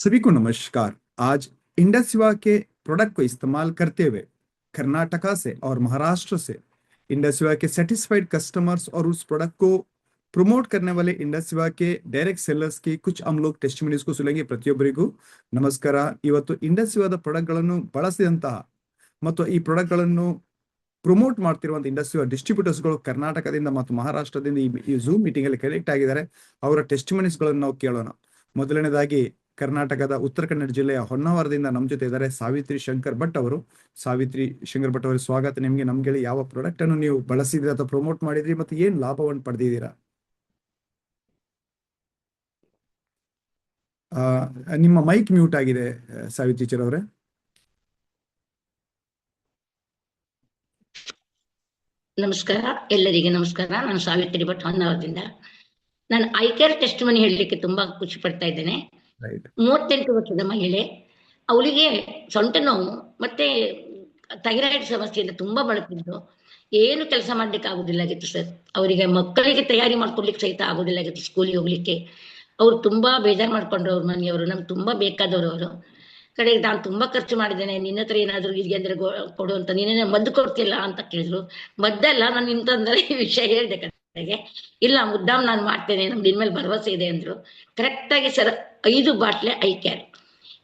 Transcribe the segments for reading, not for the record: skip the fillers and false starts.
सभी को नमस्कार। आज इंडस सिवा के प्रोडक्ट को इस्तेमाल करते हुए कर्नाटका से और महाराष्ट्र से इंडस सिवा के सेटिस्फाइड कस्टमर्स और उस प्रोडक्ट को ಪ್ರಮೋಟ್ करने वाले इंडस सिवा के डायरेक्ट सेलर्स की कुछ हम लोग ಟೆಸ್ಟಿಮನೀಸ್ को सुनेंगे ಪ್ರತಿಯೊಬ್ಬರಿಗೂ ನಮಸ್ಕಾರ। ಇವತ್ತು ಇಂಡಸ್ ಸಿವಾದ ಪ್ರಾಡಕ್ಟ್ ಗಳನ್ನು ಬಳಸಿದಂತಹ ಮತ್ತು ಈ ಪ್ರಾಡಕ್ಟ್ ಗಳನ್ನು ಪ್ರಮೋಟ್ ಮಾಡ್ತಿರುವಂತಹ ಇಂಡಸ್ಟ್ರಿಯಲ್ ಡಿಸ್ಟ್ರಿಬ್ಯೂಟರ್ಸ್ ಗಳು ಕರ್ನಾಟಕದಿಂದ ಮತ್ತು ಮಹಾರಾಷ್ಟ್ರದಿಂದ ಈ ಝೂಮ್ ಮೀಟಿಂಗ್ ಅಲ್ಲಿ ಕನೆಕ್ಟ್ ಆಗಿದ್ದಾರೆ। ಅವರ ಟೆಸ್ಟಿಮನೀಸ್ ಗಳನ್ನು ನಾವು ಕೇಳೋಣ। ಮೊದಲನೇದಾಗಿ ಕರ್ನಾಟಕದ ಉತ್ತರ ಕನ್ನಡ ಜಿಲ್ಲೆಯ ಹೊನ್ನಾವರದಿಂದ ನಮ್ಮ ಜೊತೆ ಇದ್ದಾರೆ ಸಾವಿತ್ರಿ ಶಂಕರ್ ಭಟ್ ಅವರು। ಸಾವಿತ್ರಿ ಶಂಕರ್ ಭಟ್ ಅವರ ಸ್ವಾಗತ ನಿಮಗೆ। ನಮ್ಗೆ ಯಾವ ಪ್ರಾಡಕ್ಟ್ ಅನ್ನು ನೀವು ಬಳಸಿದ್ರಿ ಅಥವಾ ಪ್ರಮೋಟ್ ಮಾಡಿದ್ರಿ ಮತ್ತು ಏನ್ ಲಾಭವನ್ನು ಪಡೆದಿದ್ದೀರಾ? ನಿಮ್ಮ ಮೈಕ್ ಮ್ಯೂಟ್ ಆಗಿದೆ ಸಾವಿತ್ರಿ ಟೀಚರ್ ಅವರೇ। ನಮಸ್ಕಾರ, ಎಲ್ಲರಿಗೆ ನಮಸ್ಕಾರ. ನಾನು ಸಾವಿತ್ರಿ ಭಟ್ ಹೊನ್ನಾವರದಿಂದ. ನಾನು ಐಕೇರ್ ಟೆಸ್ಟ್ ಮನಿ ಹೇಳಲಿಕ್ಕೆ ತುಂಬಾ ಖುಷಿ ಪಡ್ತಾ ಇದ್ದೇನೆ. 38 ವರ್ಷದ ಮಹಿಳೆ, ಅವಳಿಗೆ ಸೊಂಟ ನೋವು ಮತ್ತೆ ಥೈರಾಯ್ಡ್ ಸಮಸ್ಯೆಯಿಂದ ತುಂಬಾ ಬಳಲ್ತಿದ್ದು, ಏನು ಕೆಲಸ ಮಾಡ್ಲಿಕ್ಕೆ ಆಗುದಿಲ್ಲಾಗಿತ್ತು ಸರ್. ಅವರಿಗೆ ಮಕ್ಕಳಿಗೆ ತಯಾರಿ ಮಾಡ್ಕೊಡ್ಲಿಕ್ಕೆ ಸಹಿತ ಆಗುದಿಲ್ಲಾಗಿತ್ತು ಸ್ಕೂಲಿಗೆ ಹೋಗ್ಲಿಕ್ಕೆ. ಅವ್ರು ತುಂಬಾ ಬೇಜಾರು ಮಾಡ್ಕೊಂಡ್ರು. ಅವ್ರ ಮನೆಯವರು ನಮ್ಗೆ ತುಂಬಾ ಬೇಕಾದವರು ಅವರು. ಕಡೆಗೆ ನಾನು ತುಂಬಾ ಖರ್ಚು ಮಾಡಿದ್ದೇನೆ, ನಿನ್ನ ಹತ್ರ ಏನಾದ್ರು ಇದೆಯಾ ಅಂದ್ರೆ ಕೊಡು ಅಂತ. ನೀನೇನೇ ಮದ್ದು ಕೊಡ್ತಿಲ್ಲ ಅಂತ ಕೇಳಿದ್ರು. ಮದ್ದಲ್ಲ, ನಾನು ಇಂತಂದ್ರೆ ಈ ವಿಷಯ ಹೇಳ್ದೆ ಕಡೆಗೆ. ಇಲ್ಲ, ಮುದ್ದಾಮ್ ನಾನು ಮಾಡ್ತೇನೆ, ನಮ್ಗೆ ಇನ್ಮೇಲೆ ಭರವಸೆ ಇದೆ ಅಂದ್ರು. ಕರೆಕ್ಟ್ ಆಗಿ ಸರ್ 5 ಬಾಟ್ಲೆ ಐ ಕೇರ್,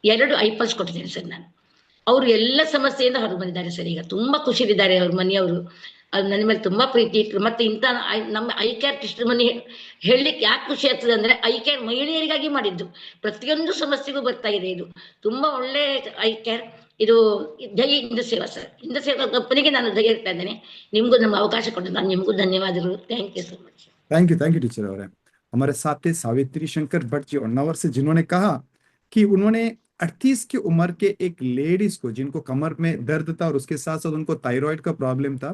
2 ಐಪಲ್ಸ್ ಕೊಟ್ಟಿದ್ದೇನೆ ಸರ್ ನಾನು. ಅವ್ರು ಎಲ್ಲ ಸಮಸ್ಯೆಯಿಂದ ಹೊರಗೆ ಬಂದಿದ್ದಾರೆ ಸರ್. ಈಗ ತುಂಬಾ ಖುಷಿಲಿದ್ದಾರೆ ಅವ್ರ ಮನೆಯವರು. ಅದು ನನ್ನ ಮೇಲೆ ತುಂಬಾ ಪ್ರೀತಿ ಇಟ್ರು. ಮತ್ತೆ ಇಂತ ನಮ್ಮ ಐ ಕೇರ್ ಟೆಸ್ಟ್ ಮನಿ ಹೇಳಲಿಕ್ಕೆ ಯಾಕೆ ಖುಷಿ ಆಗ್ತದೆ ಅಂದ್ರೆ, ಐ ಕೇರ್ ಮಹಿಳೆಯರಿಗಾಗಿ ಮಾಡಿದ್ದು. ಪ್ರತಿಯೊಂದು ಸಮಸ್ಯೆಗೂ ಬರ್ತಾ ಇದೆ ಇದು. ತುಂಬಾ ಒಳ್ಳೆ ಐ ಕೇರ್ ಇದು. ಜೈ ಹಿಂದ ಸೇವಾ ಸರ್. ಹಿಂದ ಸೇವಾ ಕಂಪನಿಗೆ ನಾನು ಜೈ ಹೇಳ್ತಾ ಇದ್ದೇನೆ. ನಿಮ್ಗೂ ನಮ್ಮ ಅವಕಾಶ ಕೊಟ್ಟು ನಾನು ನಿಮ್ಗೂ ಧನ್ಯವಾದಗಳು. Thank you so much. Thank you teacher और हमारे साथ थे सावित्री शंकर भट्ट जी उन्नावर से, जिन्होंने कहा कि उन्होंने 38 की उम्र के एक लेडीज को, जिनको कमर में दर्द था और उसके साथ साथ उनको थायराइड का प्रॉब्लम था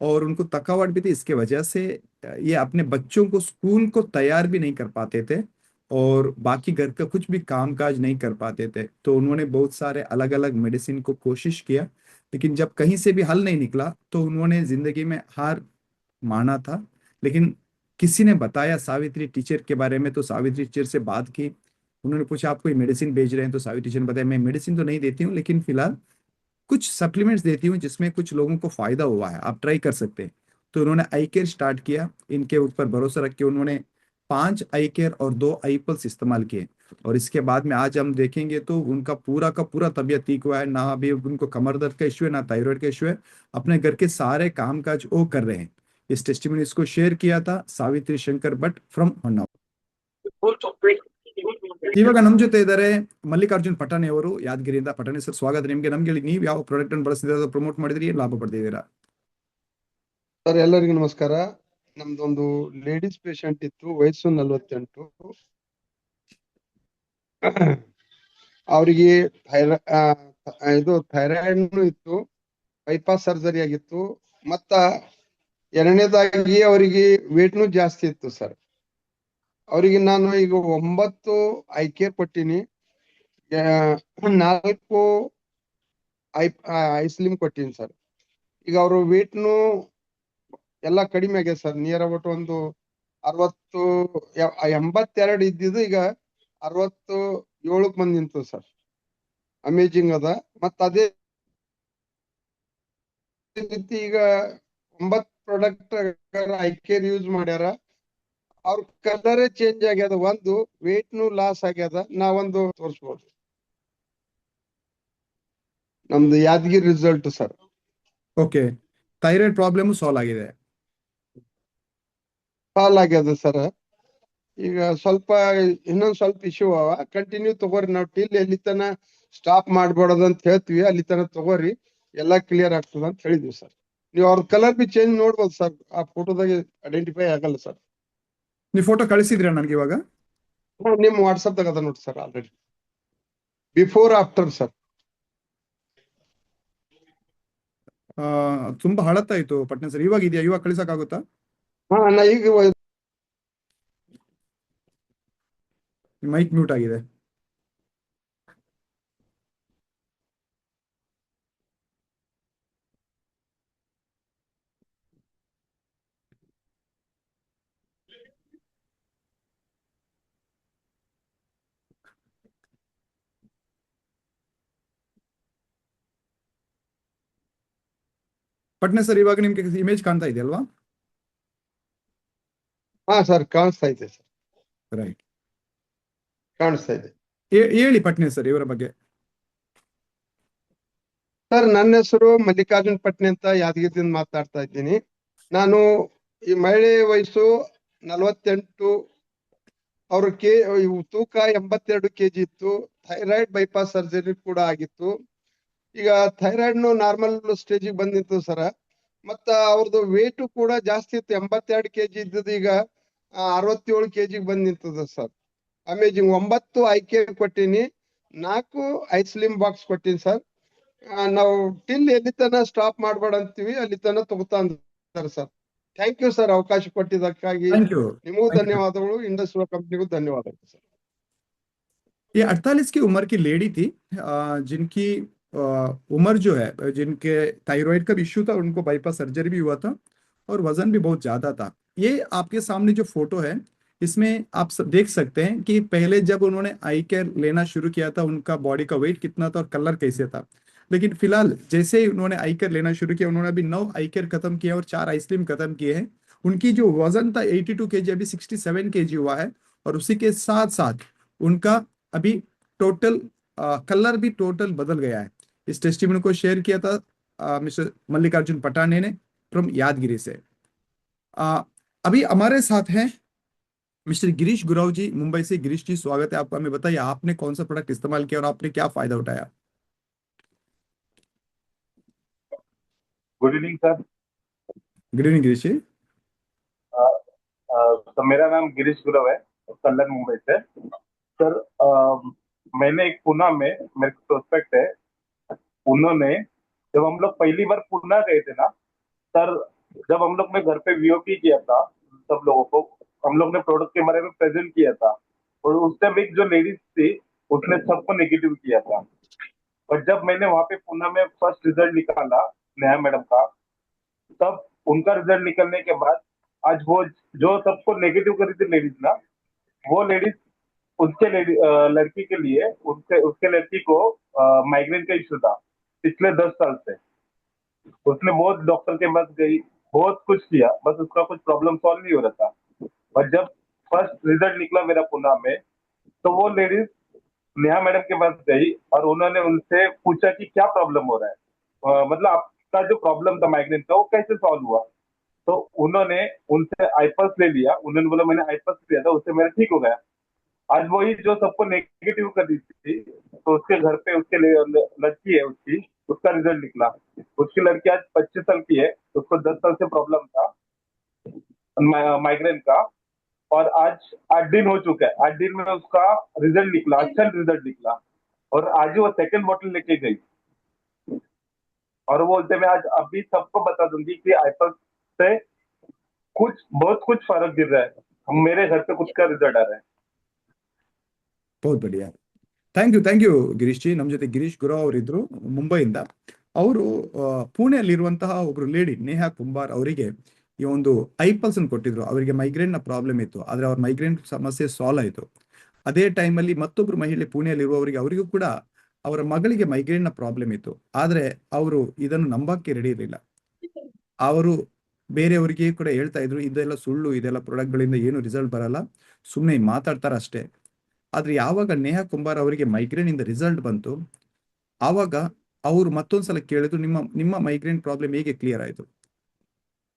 और उनको थकावट भी थी, इसके वजह से ये अपने बच्चों को स्कूल को तैयार भी नहीं कर पाते थे और बाकी घर का कुछ भी काम काज नहीं कर पाते थे। तो उन्होंने बहुत सारे अलग अलग मेडिसिन को कोशिश किया, लेकिन जब कहीं से भी हल नहीं निकला तो उन्होंने जिंदगी में हार माना था। लेकिन किसी ने बताया सावित्री टीचर के बारे में, तो सावित्री टीचर से बात की। उन्होंने पूछा आप कोई मेडिसिन भेज रहे हैं? तो सावित्री टीचर ने बताया मैं मेडिसिन तो नहीं देती हूँ, लेकिन फिलहाल कुछ सप्लीमेंट्स देती हूँ जिसमें कुछ लोगों को फायदा हुआ है, आप ट्राई कर सकते हैं। तो उन्होंने आई केयर स्टार्ट किया। इनके ऊपर भरोसा रख के उन्होंने 5 आई केयर और 2 आई पल्स इस्तेमाल किए और इसके बाद में आज हम देखेंगे तो उनका पूरा का पूरा तबियत ठीक हुआ है। ना अभी उनको कमर दर्द का इश्यू है, ना थायराइड का इश्यू है। अपने घर के सारे काम काज वो कर रहे हैं। इस टेस्टिमोनी को शेयर किया था ಸಾವಿತ್ರಿ ಶಂಕರ್ ಭಟ್ ಫ್ರಮ್ ಹೊನ್ನಾವರ। ಇವಾಗ ನಮ್ ಜೊತೆ ಇದ್ದಾರೆ ಮಲ್ಲಿಕಾರ್ಜುನ್ ಪಟಾಣಿ ಅವರು ಯಾದಗಿರಿಯಿಂದ। ಪಟಾಣಿ ಸರ್, ಸ್ವಾಗತ ನಿಮ್ಗೆ। ನಮ್ಗೆ ಹೇಳಿ, ನೀವು ಯಾವ ಪ್ರಾಡಕ್ಟ್ ಅನ್ನು ಬಳಸಿದ್ರೆ ಪ್ರಮೋಟ್ ಮಾಡಿದ್ರಿ, ಏನ್ ಲಾಭ ಪಡೆದಿದ್ದೀರಾ? ಸರ್, ಎಲ್ಲರಿಗೂ ನಮಸ್ಕಾರ. ನಮ್ದೊಂದು ಲೇಡೀಸ್ ಪೇಷಂಟ್ ಇತ್ತು, ವಯಸ್ಸು 48. ಅವರಿಗೆ ಇದು ಥೈರಾಯ್ಡ್ ಇತ್ತು, ಬೈಪಾಸ್ ಸರ್ಜರಿ ಆಗಿತ್ತು. ಮತ್ತ ಎರಡನೇದಾಗಿ ಅವರಿಗೆ ವೇಟ್ನು ಜಾಸ್ತಿ ಇತ್ತು ಸರ್. ಅವರಿಗೆ ನಾನು ಈಗ 9 ಐ ಕೇರ್ ಕೊಟ್ಟಿನಿ, 4 ಐಸ್ಲಿಮ್ ಕೊಟ್ಟಿನಿ ಸರ್. ಈಗ ಅವರು ವೇಟ್ನು ಎಲ್ಲ ಕಡಿಮೆ ಆಗ್ಯದ ಸರ್. ನಿಯರ್ ಅಬೌಟ್ ಒಂದು 82 ಇದ್ದಿದ್ದು ಈಗ 67ಕ್ಕೆ ಬಂದ್ ನಿಂತು ಸರ್. ಅಮೇಜಿಂಗ್ ಅದ. ಮತ್ತ ಅದೇ ರೀತಿ ಈಗ 9 ಪ್ರಾಡಕ್ಟ್ ಐ ಕೇರ್ ಯೂಸ್ ಮಾಡ್ಯಾರ. ಅವ್ರ ಕಲರೇ ಚೇಂಜ್ ಆಗ್ಯದ, ಒಂದು ವೇಟ್ನು ಲಾಸ್ ಆಗ್ಯದ. ನಾವೊಂದು ತೋರಿಸ್ಬೋದು, ನಮ್ದು Yadgiri result sir. Okay, thyroid problem solve ಆಗಿದೆ, ಸಾಲ್ವ್ ಆಗ್ಯದ ಸರ್. ಈಗ ಸ್ವಲ್ಪ ಇನ್ನೊಂದ್ ಸ್ವಲ್ಪ ಇಶ್ಯೂ ಅವ, ಕಂಟಿನ್ಯೂ ತಗೋರಿ. ನಾವು ಟಿಲ್ ಎಲ್ಲಿ ತನ ಸ್ಟಾಪ್ ಮಾಡ್ಬಾರ್ದು ಅಂತ ಹೇಳ್ತೀವಿ, ಅಲ್ಲಿ ತನ ತಗೋರಿ, ಎಲ್ಲಾ ಕ್ಲಿಯರ್ ಆಗ್ತದ ಅಂತ ಹೇಳಿದ್ವಿ ಸರ್. ನೀವು ಅವ್ರ ಕಲರ್ ಬಿ ಚೇಂಜ್ ನೋಡ್ಬೋದು ಸರ್, ಆ ಫೋಟೋದಾಗ ಐಡೆಂಟಿಫೈ ಆಗಲ್ಲ ಸರ್. ನೀವು ಫೋಟೋ ಕಳಿಸಿದ್ರಾ ನನಗೆ ಇವಾಗ? ನಿಮ್ ವಾಟ್ಸಪ್ ದಾಗ ಅದ ನೋಡಿ sir, already before after sir. ತುಂಬಾ ಹಳತ್ತಾಯ್ತು ಪಟ್ನ ಸರ್. ಇವಾಗ ಇದೆಯಾ? ಇವಾಗ ಕಳಿಸಕ್ ಆಗುತ್ತಾ? ನಾ ಈಗ ಮೈಕ್ ಮ್ಯೂಟ್ ಆಗಿದೆ. ಪಟ್ನೆ ಸರ್, ಇವಾಗ ನಿಮ್ಗೆ ಇಮೇಜ್ ಕಾಣ್ತಾ ಇದೆಯಲ್ವಾ? ಹಾ ಸರ್, ಕಾಣಿಸ್ತಾ ಇದೆ ಸರ್, ರೈಟ್. ಕಾಣಿಸ್ತಾ ಇದೆ. ಹೇಳಿ ಪಟ್ನೆ ಸರ್ ಇವರ ಬಗ್ಗೆ. ಸರ್, ನನ್ನ ಹೆಸರು ಮಲ್ಲಿಕಾರ್ಜುನ್ ಪಟ್ನೆ ಅಂತ ಯಾದಗಿರಿಯಿಂದ ಮಾತಾಡ್ತಾ ಇದ್ದೀನಿ. ನಾನು ಈ ಮಹಿಳೆ ವಯಸ್ಸು 48, ಅವ್ರ ತೂಕ 82 kg ಇತ್ತು. ಥೈರಾಯ್ಡ್ ಬೈಪಾಸ್ ಸರ್ಜರಿ ಕೂಡ ಆಗಿತ್ತು. ಈಗ ಥೈರಾಯ್ಡ್ ನಾರ್ಮಲ್ ಸ್ಟೇಜಿಗೆ ಬಂದಿತ್ತು ಸರ್. ಮತ್ತ ಅವ್ರದ್ದು ವೇಟ್ ಕೂಡ ಜಾಸ್ತಿ ಇತ್ತು. 82 kg ಇದ್ದದ್ದು ಈಗ 67 kg ಬಂದ್ ನಿಂತದ ಸರ್. ಅಮೇಜಿಂಗ್. 9 ಐಕೆ ಕೊಟ್ಟಿನಿ, 4 ಐಸ್ಲಿಮ್ ಬಾಕ್ಸ್ ಕೊಟ್ಟಿನಿ ಸರ್. ನಾವು ಟಿಲ್ ಎಲ್ಲಿ ತನ ಸ್ಟಾಪ್ ಮಾಡ್ಬೇಡ ಅಂತೀವಿ ಅಲ್ಲಿ ತನ ತಗೋತಾರ ಸರ್. ಥ್ಯಾಂಕ್ ಯು ಸರ್, ಅವಕಾಶ ಕೊಟ್ಟಿದ್ದಕ್ಕಾಗಿ थैंक यू। ನಿಮಗೂ ಧನ್ಯವಾದಗಳು, ಇಂಡಸ್ಟ್ರಿಯಲ್ ಕಂಪ್ನಿಗೂ ಧನ್ಯವಾದಗಳು ಸರ್. ये 48 की उम्र की लेडी थी, जिनकी उम्र जो है, जिनके थायराइड का इश्यू था, उनको बाईपास सर्जरी भी हुआ था और वजन भी बहुत ज्यादा था। ये आपके सामने जो फोटो है, इसमें आप देख सकते हैं कि पहले जब उन्होंने आई केयर लेना शुरू किया था, उनका बॉडी का वेट कितना था और कलर कैसे था। लेकिन फिलहाल जैसे ही उन्होंने आई केयर लेना शुरू किया, उन्होंने अभी 9 आई केयर खत्म किया और 4 आइसक्रीम खत्म किए हैं। उनकी जो वजन था 82 kg, अभी 67 kg हुआ है। और उसी के साथ साथ उनका अभी टोटल कलर भी टोटल बदल गया है। इस टेस्टिमोनी को शेयर किया था मिस्टर मल्लिकार्जुन पटाने ने फ्रॉम यादगिरी से। अभी हमारे साथ हैं मिस्टर गिरीश गुराव जी, मुंबई से। गिरीश जी, स्वागत है आपका। हमें बताइए आपने कौन सा प्रोडक्ट इस्तेमाल किया और आपने क्या फायदा उठाया? Good evening sir. Good evening Girish ji. तो मेरा नाम गिरीश गुरव है, कल्याण मुंबई से। सर, मैंने एक पुणे में, मेरे प्रोस्पेक्ट है, उन्होंने, जब हम लोग पहली बार पुणे गए थे ना सर, जब हम लोग ने घर पे वीओपी किया था, सब लोगों को हम लोग ने प्रोडक्ट के बारे में प्रेजेंट किया था, और उस टाइम एक जो लेडीज थी उसने सबको नेगेटिव किया था। और जब मैंने वहां पे पुणे में फर्स्ट रिजल्ट निकाला नेहा मैडम का, तब उनका रिजल्ट निकलने के बाद आज वो जो सबको नेगेटिव करी थी लेडीज ना, वो लेडीज उसके लड़की के लिए, उसके उसके लड़की को माइग्रेन का इश्यू था पिछले 10 साल से। उसने बहुत डॉक्टर के पास गई, बहुत कुछ किया, बस उसका कुछ प्रॉब्लम सॉल्व नहीं हो रहा था। और जब फर्स्ट रिजल्ट निकला मेरा पुणे में, तो वो लेडीज नेहा मैडम के पास गई और उन्होंने उनसे पूछा कि क्या प्रॉब्लम हो रहा है, मतलब आपका जो प्रॉब्लम था माइग्रेन का वो कैसे सॉल्व हुआ। तो उन्होंने उनसे आईपल्स ले लिया, उन्होंने बोला मैंने आईपल्स लिया था, उससे मेरा ठीक हो गया। आज वही जो सबको नेगेटिव कर दी थी, तो उसके घर पे उसके लड़की है उसकी, उसका रिजल्ट निकला। उसकी लड़की आज 25 साल की है, उसको 10 साल से प्रॉब्लम था माइग्रेन का, और आज 8 दिन हो चुका है। 8 दिन में उसका रिजल्ट निकला, अच्छा रिजल्ट निकला, और आज ही वो सेकंड बोतल लेके गई। और वो बोलते मैं आज अभी सबको बता दूंगी कि आईपल्स से कुछ बहुत कुछ फर्क गिर रहा है, मेरे घर पे कुछ का रिजल्ट आ रहा है। बहुत बढ़िया, ಥ್ಯಾಂಕ್ ಯು ಗಿರೀಶ್ ಜಿ. ನಮ್ಮ ಜೊತೆ ಗಿರೀಶ್ ಗುರಾವ್ ಅವರಿದ್ರು ಮುಂಬೈಯಿಂದ. ಅವರು ಪುಣೆಯಲ್ಲಿರುವಂತಹ ಒಬ್ರು ಲೇಡಿ ನೇಹಾ ಕುಂಬಾರ್ ಅವರಿಗೆ ಈ ಒಂದು ಐಪಲ್ಸ್ ಅನ್ನು ಕೊಟ್ಟಿದ್ರು. ಅವರಿಗೆ ಮೈಗ್ರೇನ್ ನ ಪ್ರಾಬ್ಲಮ್ ಇತ್ತು, ಆದ್ರೆ ಅವ್ರ ಮೈಗ್ರೇನ್ ಸಮಸ್ಯೆ ಸಾಲ್ವ್ ಆಯಿತು. ಅದೇ ಟೈಮಲ್ಲಿ ಮತ್ತೊಬ್ರು ಮಹಿಳೆ ಪುಣೆಯಲ್ಲಿರುವವರಿಗೆ, ಅವರಿಗೂ ಕೂಡ ಅವರ ಮಗಳಿಗೆ ಮೈಗ್ರೇನ್ ನ ಪ್ರಾಬ್ಲಮ್ ಇತ್ತು, ಆದ್ರೆ ಅವರು ಇದನ್ನು ನಂಬಕ್ಕೆ ರೆಡಿ ಇರಲಿಲ್ಲ. ಅವರು ಬೇರೆಯವರಿಗೆ ಕೂಡ ಹೇಳ್ತಾ ಇದ್ರು, ಇದೆಲ್ಲ ಸುಳ್ಳು, ಇದೆಲ್ಲ ಪ್ರಾಡಕ್ಟ್ಗಳಿಂದ ಏನು ರಿಸಲ್ಟ್ ಬರಲ್ಲ, ಸುಮ್ಮನೆ ಮಾತಾಡ್ತಾರ ಅಷ್ಟೇ. ಆದ್ರೆ ಯಾವಾಗ ನೇಹಾ ಕುಂಬಾರ್ ಅವರಿಗೆ ಮೈಗ್ರೇನ್ ಇಂದ ರಿಸಲ್ಟ್ ಬಂತು, ಆವಾಗ ಅವರು ಮತ್ತೊಂದ್ಸಲ ಕೇಳಿದ್ರು, ನಿಮ್ಮ ಮೈಗ್ರೇನ್ ಪ್ರಾಬ್ಲಮ್ ಹೇಗೆ ಕ್ಲಿಯರ್ ಆಯಿತು?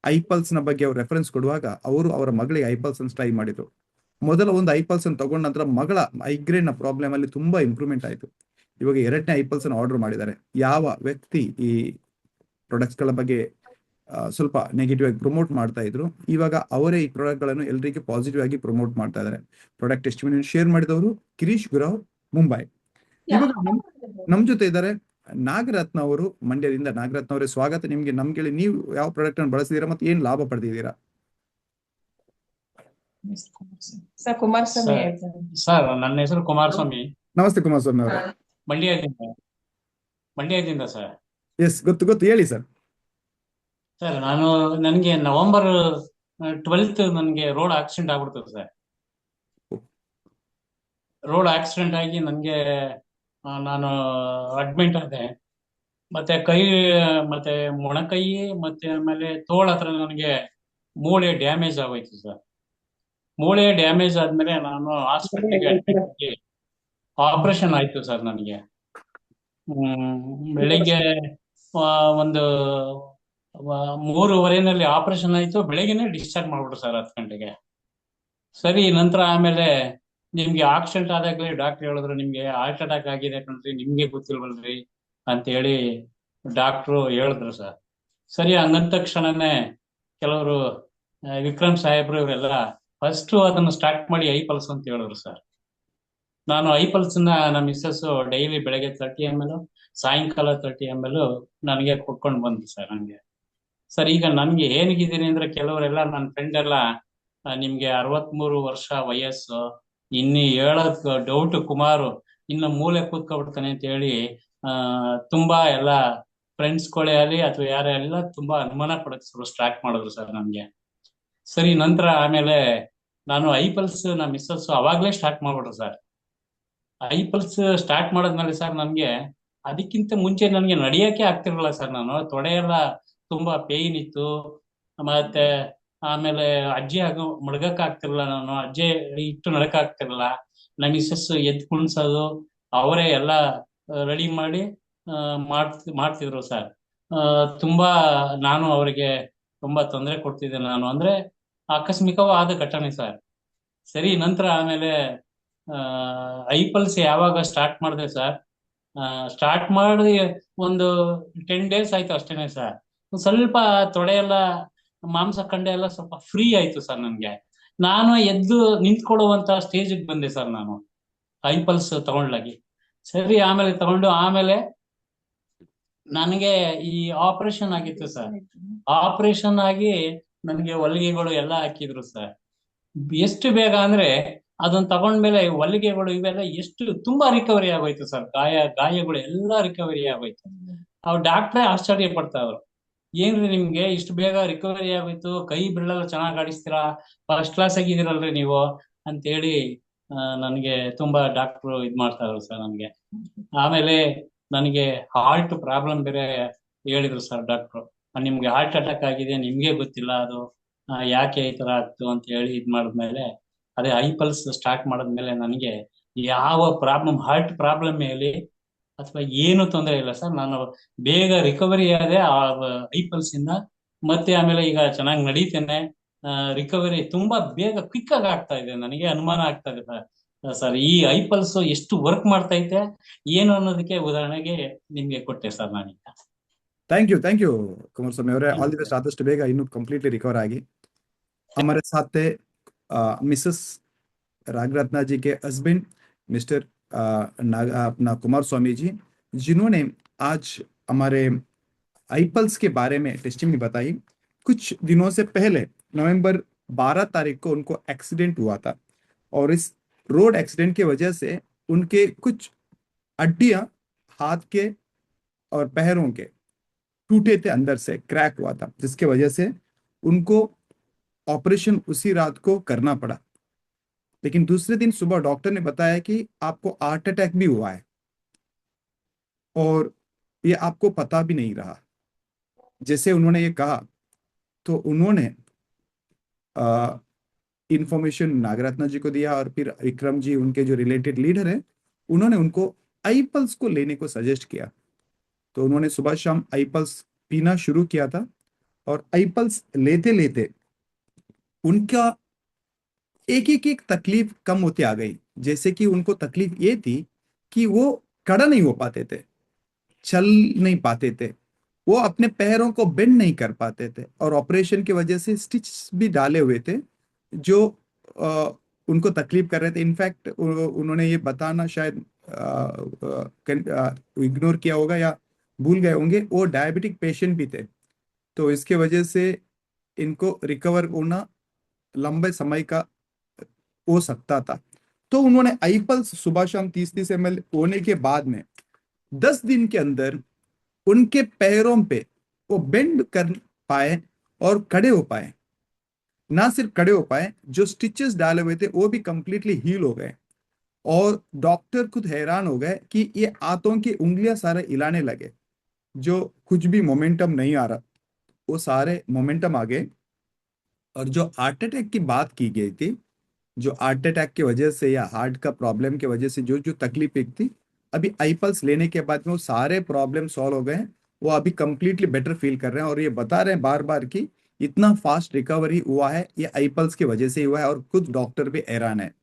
ಐಪಲ್ಸ್ ನ ಬಗ್ಗೆ ಅವ್ರು ರೆಫರೆನ್ಸ್ ಕೊಡುವಾಗ ಅವರು ಅವರ ಮಗಳಿಗೆ ಐಪಲ್ಸ್ ಅನ್ನು ಟ್ರೈ ಮಾಡಿದ್ರು. ಮೊದಲ ಒಂದು ಐಪಲ್ಸ್ ಅನ್ನು ತಗೊಂಡ ನಂತರ ಮಗಳ ಮೈಗ್ರೇನ್ ನ ಪ್ರಾಬ್ಲಮ್ ಅಲ್ಲಿ ತುಂಬಾ ಇಂಪ್ರೂವ್ಮೆಂಟ್ ಆಯಿತು. ಇವಾಗ 2ನೇ ಐಪಲ್ಸ್ ಅನ್ನು ಆರ್ಡರ್ ಮಾಡಿದ್ದಾರೆ. ಯಾವ ವ್ಯಕ್ತಿ ಈ ಪ್ರಾಡಕ್ಟ್ಸ್ ಗಳ ಬಗ್ಗೆ ಸ್ವಲ್ಪ ನೆಗೆಟಿವ್ ಆಗಿ ಪ್ರಮೋಟ್ ಮಾಡ್ತಾ ಇದ್ರು, ಇವಾಗ ಅವರೇ ಈ ಪ್ರಾಡಕ್ಟ್ ಗಳನ್ನು ಎಲ್ಲರಿಗೆ ಪಾಸಿಟಿವ್ ಆಗಿ ಪ್ರಮೋಟ್ ಮಾಡ್ತಾ ಇದ್ದಾರೆ. ಪ್ರಾಡಕ್ಟ್ ಟೆಸ್ಟಿಮನಿ ಶೇರ್ ಮಾಡಿದವರು ಗಿರೀಶ್ ಗುರಾವ್, ಮುಂಬೈ. ಇವಾಗ ನಮ್ ಜೊತೆ ಇದ್ದಾರೆ ನಾಗರತ್ನ ಅವರು, ಮಂಡ್ಯದಿಂದ. ನಾಗರತ್ನ ಅವರೇ, ಸ್ವಾಗತ ನಿಮ್ಗೆ. ನಮ್ಗೆ ನೀವು ಯಾವ ಪ್ರಾಡಕ್ಟ್ ಅನ್ನು ಬಳಸಿದೀರಾ ಮತ್ತೆ ಏನ್ ಲಾಭ ಪಡೆದಿದ್ದೀರಾ? ಸರ್, ಕುಮಾರಸ್ವಾಮಿ ಸರ್, ನನ್ನ ಹೆಸರು ಕುಮಾರಸ್ವಾಮಿ. ನಮಸ್ತೆ ಕುಮಾರಸ್ವಾಮಿ ಅವರೇ. ಮಂಡ್ಯದಿಂದ ಸರ್. ಎಸ್, ಗೊತ್ತು, ಹೇಳಿ ಸರ್. ಸರ್, ನನಗೆ ನವೆಂಬರ್ 12 ನನಗೆ ರೋಡ್ ಆಕ್ಸಿಡೆಂಟ್ ಆಗ್ಬಿಡ್ತದೆ ಸರ್. ರೋಡ್ ಆಕ್ಸಿಡೆಂಟ್ ಆಗಿ ನನಗೆ ನಾನು ಅಡ್ಮಿಟ್ ಆದೆ. ಮತ್ತೆ ಕೈ, ಮತ್ತೆ ಮೊಣಕೈ, ಮತ್ತೆ ಆಮೇಲೆ ತೋಳ ಹತ್ರ ನನಗೆ ಮೂಳೆ ಡ್ಯಾಮೇಜ್ ಆಗೋಯ್ತು ಸರ್. ಮೂಳೆ ಡ್ಯಾಮೇಜ್ ಆದ್ಮೇಲೆ ನಾನು ಹಾಸ್ಪಿಟ್ಲಿಗೆ ಅಡ್ಮಿಟ್ ಆಗಿ ಆಪರೇಷನ್ ಆಯ್ತು ಸರ್ ನನಗೆ. ಬೆಳಿಗ್ಗೆ ಆ, ಒಂದು 3:15 ಆಪರೇಷನ್ ಆಯ್ತು, ಬೆಳಗ್ಗೆನೆ ಡಿಸ್ಚಾರ್ಜ್ ಮಾಡ್ಬಿಟ್ರು ಸರ್ 10 ಗಂಟೆಗೆ. ಸರಿ, ನಂತರ ಆಮೇಲೆ ನಿಮ್ಗೆ ಆಕ್ಸಿಡೆಂಟ್ ಆದಾಗಲೇ ಡಾಕ್ಟರ್ ಹೇಳಿದ್ರು ನಿಮ್ಗೆ ಹಾರ್ಟ್ ಅಟ್ಯಾಕ್ ಆಗಿದೆ ಕಣ್ರಿ, ನಿಮ್ಗೆ ಗೊತ್ತಿಲ್ವಲ್ರಿ ಅಂತ ಹೇಳಿ ಡಾಕ್ಟ್ರು ಹೇಳಿದ್ರು ಸರ್. ಸರಿ, ಹಂಗಂದ ತಕ್ಷಣನೇ ಕೆಲವರು ವಿಕ್ರಮ್ ಸಾಹೇಬ್ರು ಇವರೆಲ್ಲ ಫಸ್ಟ್ ಅದನ್ನು ಸ್ಟಾರ್ಟ್ ಮಾಡಿ ಐಪಲ್ಸ್ ಅಂತ ಹೇಳಿದ್ರು ಸರ್. ನಾನು ಐಪಲ್ಸ್ ನಮ್ಮ ಮಿಸ್ಸಸ್ ಡೈಲಿ ಬೆಳಗ್ಗೆ 30 ml, ಸಾಯಂಕಾಲ 30 ml ನನಗೆ ಕೊಟ್ಕೊಂಡು ಬಂದ್ರು ಸರ್ ನನಗೆ. ಸರ್, ಈಗ ನನ್ಗೆ ಏನಿಗಿದ್ದೀನಿ ಅಂದ್ರೆ ಕೆಲವರೆಲ್ಲ ನನ್ನ ಫ್ರೆಂಡ್ ಎಲ್ಲ ನಿಮ್ಗೆ 63 ವರ್ಷ ವಯಸ್ಸು, ಇನ್ನು ಹೇಳೋದ್ ಡೌಟ್ ಕುಮಾರು ಇನ್ನು ಮೂಲೆ ಕೂತ್ಕೊಬಿಡ್ತಾನೆ ಅಂತ ಹೇಳಿ ತುಂಬಾ ಎಲ್ಲ ಫ್ರೆಂಡ್ಸ್ಗಳೇ ಆಗಲಿ ಅಥವಾ ಯಾರೇ ಎಲ್ಲ ತುಂಬಾ ಅನುಮಾನ ಪಡಕ್ ಸ್ಟಾರ್ಟ್ ಮಾಡಿದ್ರು ಸರ್ ನಮ್ಗೆ. ಸರಿ, ನಂತರ ಆಮೇಲೆ ನಾನು ಐಪಲ್ಸ್ ನಮ್ಮ ಮಿಸ್ಸಸ್ ಅವಾಗ್ಲೇ ಸ್ಟಾರ್ಟ್ ಮಾಡ್ಬಿಟ್ರು ಸರ್. ಐಪಲ್ಸ್ ಸ್ಟಾರ್ಟ್ ಮಾಡಿದ್ಮೇಲೆ ಸರ್ ನನ್ಗೆ ಅದಕ್ಕಿಂತ ಮುಂಚೆ ನನಗೆ ನಡಿಯಕ್ಕೆ ಆಗ್ತಿರ್ಲಿಲ್ಲ ಸರ್. ನಾನು ತೊಡೆ ಎಲ್ಲ ತುಂಬಾ ಪೇಯ್ನ್ ಇತ್ತು. ಮತ್ತೆ ಆಮೇಲೆ ಅಜ್ಜಿ ಮಡ್ಗಕ್ ಆಗ್ತಿರ್ಲಿಲ್ಲ, ನಾನು ಅಜ್ಜಿ ಇಟ್ಟು ನಡಕ್ ಆಗ್ತಿರ್ಲಿಲ್ಲ. ನಮ್ಮ ಮಿಸ್ಸಸ್ ಎದ್ದು ಕುಣ್ಸೋದು ಅವರೇ ಎಲ್ಲ ರೆಡಿ ಮಾಡಿ ಮಾಡ್ತಿದ್ರು ಸರ್. ತುಂಬಾ ನಾನು ಅವರಿಗೆ ತುಂಬಾ ತೊಂದರೆ ಕೊಡ್ತಿದ್ದೆ ನಾನು, ಅಂದ್ರೆ ಆಕಸ್ಮಿಕವಾದ ಘಟನೆ ಸರ್. ಸರಿ, ನಂತರ ಆಮೇಲೆ ಐಪಲ್ಸ್ ಯಾವಾಗ ಸ್ಟಾರ್ಟ್ ಮಾಡಿದೆ ಸರ್, ಸ್ಟಾರ್ಟ್ ಮಾಡಿ ಒಂದು 10 days ಆಯ್ತು ಅಷ್ಟೇನೆ ಸರ್. ಸ್ವಲ್ಪ ತೊಡೆ ಎಲ್ಲ ಮಾಂಸ ಖಂಡ ಎಲ್ಲ ಸ್ವಲ್ಪ ಫ್ರೀ ಆಯ್ತು ಸರ್ ನನ್ಗೆ. ನಾನು ಎದ್ದು ನಿಂತ್ಕೊಳ್ಳುವಂತ ಸ್ಟೇಜಿಗೆ ಬಂದೆ ಸರ್ ನಾನು ಐಪಲ್ಸ್ ತಗೊಂಡ್ಲಾಗಿ. ಸರಿ, ಆಮೇಲೆ ತಗೊಂಡು ಆಮೇಲೆ ನನಗೆ ಈ ಆಪರೇಷನ್ ಆಗಿತ್ತು ಸರ್. ಆಪರೇಷನ್ ಆಗಿ ನನಗೆ ಹೊಲಿಗೆಗಳು ಎಲ್ಲ ಹಾಕಿದ್ರು ಸರ್. ಎಷ್ಟು ಬೇಗ ಅಂದ್ರೆ ಅದನ್ನ ತಗೊಂಡ್ಮೇಲೆ ಹೊಲಿಗೆಗಳು ಇವೆಲ್ಲ ಎಷ್ಟು ತುಂಬಾ ರಿಕವರಿ ಆಗೋಯ್ತು ಸರ್. ಗಾಯಗಳು ಎಲ್ಲ ರಿಕವರಿ ಆಗೋಯ್ತು. ಅವ್ರು ಡಾಕ್ಟ್ರೇ ಆಶ್ಚರ್ಯ ಪಡ್ತಾವ್ರು, ಏನ್ರಿ ನಿಮ್ಗೆ ಇಷ್ಟು ಬೇಗ ರಿಕವರಿ ಆಗೋಯ್ತು, ಕೈ ಬೆರಳೆಲ್ಲ ಚೆನ್ನಾಗಿ ಆಡಿಸ್ತೀರಾ, ಫಸ್ಟ್ ಕ್ಲಾಸ್ ಆಗಿದ್ದೀರಲ್ರಿ ನೀವು ಅಂತೇಳಿ ನನಗೆ ತುಂಬಾ ಡಾಕ್ಟ್ರು ಇದ್ ಮಾಡ್ತಾ ಇದ್ರು ಸರ್ ನನ್ಗೆ. ಆಮೇಲೆ ನನಗೆ ಹಾರ್ಟ್ ಪ್ರಾಬ್ಲಮ್ ಬೇರೆ ಹೇಳಿದ್ರು ಸರ್ ಡಾಕ್ಟ್ರು. ನಿಮ್ಗೆ ಹಾರ್ಟ್ ಅಟ್ಯಾಕ್ ಆಗಿದೆ, ನಿಮ್ಗೆ ಗೊತ್ತಿಲ್ಲ ಅದು ಯಾಕೆ ಈ ತರ ಆಗ್ತು ಅಂತ ಹೇಳಿ ಇದ್ ಮಾಡಿದ್ಮೇಲೆ, ಅದೇ ಐಪಲ್ಸ್ ಸ್ಟಾರ್ಟ್ ಮಾಡಿದ್ಮೇಲೆ ನನಗೆ ಯಾವ ಪ್ರಾಬ್ಲಮ್, ಹಾರ್ಟ್ ಪ್ರಾಬ್ಲಮ್ ಹೇಳಿ ಅಥವಾ ಏನು ತೊಂದರೆ ಇಲ್ಲ ಸರ್. ನಾನು ಬೇಗ ರಿಕವರಿ ಆದೆ ಆ ಐಪಲ್ಸ್ ಇಂದ. ಮತ್ತೆ ಆಮೇಲೆ ಈಗ ಚೆನ್ನಾಗಿ ನಡೀತೇನೆ. ರಿಕವರಿ ತುಂಬಾ ಬೇಗ ಕ್ವಿಕ್ ಆಗಿ ಆಗ್ತಾ ಇದೆ. ನನಗೆ ಅನುಮಾನ ಆಗ್ತಾ ಇದೆ ಸರ್, ಈ ಐಪಲ್ಸ್ ಎಷ್ಟು ವರ್ಕ್ ಮಾಡ್ತಾ ಇದೆ ಏನು ಅನ್ನೋದಕ್ಕೆ ಉದಾಹರಣೆಗೆ ನಿಮ್ಗೆ ಕೊಟ್ಟೆ ಸರ್ ನಾನೀಗ. ಥ್ಯಾಂಕ್ ಯು ಕುಮಾರಸ್ವಾಮಿ ಅವರೇ, ಆಲ್ ದಿ ಬೆಸ್ಟ್. ಆದಷ್ಟು ಬೇಗ ಇನ್ನು ಕಂಪ್ಲೀಟ್ಲಿ ರಿಕवर ಆಗಿ. हमारे साथ थे मिसेस रागरत्ना जी के हस्बैंड मिस्टर अपना कुमार स्वामी जी, जिन्होंने आज हमारे आईपल्स के बारे में टेस्टिमनी बताई। कुछ दिनों से पहले नवंबर 12 तारीख को उनको एक्सीडेंट हुआ था, और इस रोड एक्सीडेंट की वजह से उनके कुछ हड्डियां हाथ के और पैरों के टूटे थे, अंदर से क्रैक हुआ था, जिसके वजह से उनको ऑपरेशन उसी रात को करना पड़ा। लेकिन दूसरे दिन सुबह डॉक्टर ने बताया कि आपको हार्ट अटैक भी हुआ है, और ये आपको पता भी नहीं रहा। जैसे उन्होंने ये कहा तो उन्होंने इंफॉर्मेशन नागरत्ना जी को दिया, और फिर विक्रम जी उनके जो रिलेटेड लीडर है उन्होंने उनको आईपल्स को लेने को सजेस्ट किया। तो उन्होंने सुबह शाम आईपल्स पीना शुरू किया था, और आईपल्स लेते लेते उनका एक तकलीफ कम होती आ गई। जैसे कि उनको तकलीफ ये थी कि वो खड़ा नहीं हो पाते थे, चल नहीं पाते थे, वो अपने पैरों को बेंड नहीं कर पाते थे, और ऑपरेशन की वजह से स्टिच भी डाले हुए थे जो उनको तकलीफ कर रहे थे। इनफैक्ट उन्होंने ये बताना शायद इग्नोर किया होगा या भूल गए होंगे, वो डायबिटिक पेशेंट भी थे। तो इसके वजह से इनको रिकवर होना लंबे समय का हो सकता था। तो उन्होंने आईपल्स सुबह शाम 30 ml होने के बाद में 10 दिन के अंदर उनके पैरों पे वो बेंड कर पाए और खड़े हो पाए। ना सिर्फ खड़े हो पाए, जो स्टिचेस डाले हुए थे वो भी कंप्लीटली हील हो गए, और डॉक्टर खुद हैरान हो गए कि ये हाथों की उंगलियां सारे हिलाने लगे। जो कुछ भी मोमेंटम नहीं आ रहा, वो सारे मोमेंटम आ गए। और जो हार्ट अटैक की बात की गई थी, जो हार्ट अटैक की वजह से या हार्ट का प्रॉब्लम की वजह से जो जो तकलीफ एक थी, अभी आई पल्स लेने के बाद में वो सारे प्रॉब्लम सॉल्व हो गए हैं। वो अभी कंप्लीटली बेटर फील कर रहे हैं, और ये बता रहे हैं बार बार कि इतना फास्ट रिकवरी हुआ है ये आई पल्स की वजह से ही हुआ है, और खुद डॉक्टर भी हैरान है।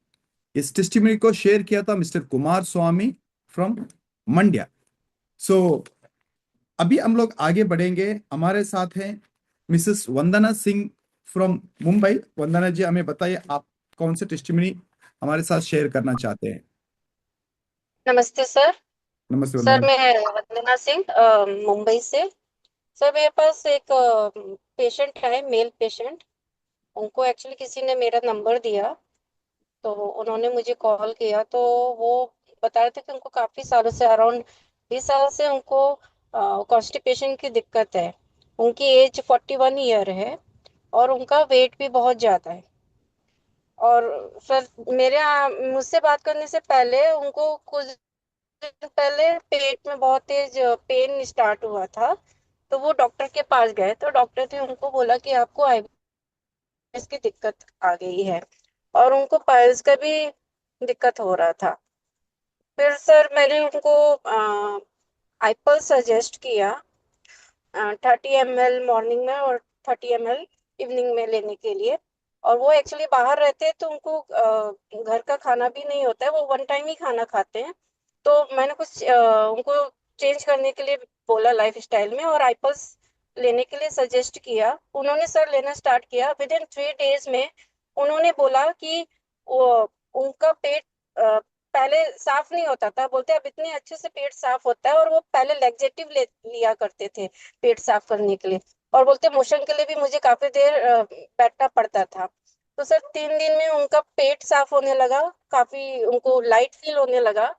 इस टेस्टिमनी को शेयर किया था mister Kumar Swamy from Mandya. So अभी हम लोग आगे बढ़ेंगे। हमारे साथ हैं मिसेस वंदना सिंह फ्रॉम मुंबई। वंदना जी, हमें बताइए आप कौन से टेस्टिमनी हमारे साथ शेयर करना चाहते हैं। नमस्ते सर। नमस्ते सर वंदना। मैं वंदना सिंह मुंबई से। सर मेरे पास एक पेशेंट है, मेल पेशेंट। उनको एक्चुअली किसी ने मेरा नंबर दिया, तो उन्होंने मुझे कॉल किया। तो वो बता रहे थे कि उनको काफ़ी सालों से, अराउंड 20 साल से उनको कॉन्स्टिपेशन की दिक्कत है। उनकी एज 41 ईयर है और उनका वेट भी बहुत ज़्यादा है। और सर मुझसे बात करने से पहले उनको कुछ दिन पहले पेट में बहुत तेज पेन स्टार्ट हुआ था। तो वो डॉक्टर के पास गए, तो डॉक्टर ने उनको बोला कि आपको आईबीएस की दिक्कत आ गई है, और उनको पाइल्स का भी दिक्कत हो रहा था। फिर सर मैंने उनको आईपल सजेस्ट किया, 30 ml मॉर्निंग में और 30 ml इवनिंग में लेने के लिए। और वो एक्चुअली बाहर रहते हैं, तो उनको घर का खाना भी नहीं होता है, वो वन टाइम ही खाना खाते हैं। तो मैंने कुछ उनको चेंज करने के लिए बोला लाइफ स्टाइल में, और आईपल्स लेने के लिए सजेस्ट किया। उन्होंने सर लेना स्टार्ट किया। विद इन 3 डेज में उन्होंने बोला कि वो उनका पेट पहले साफ नहीं होता था। बोलते अब इतने अच्छे से पेट साफ होता है, और वो पहले लेग्जेटिव लिया करते थे पेट साफ करने के लिए। और बोलते मोशन के लिए भी मुझे काफी देर बैठना पड़ता था। तो सर 3 दिन में उनका पेट साफ होने लगा, काफी उनको लाइट फील होने लगा।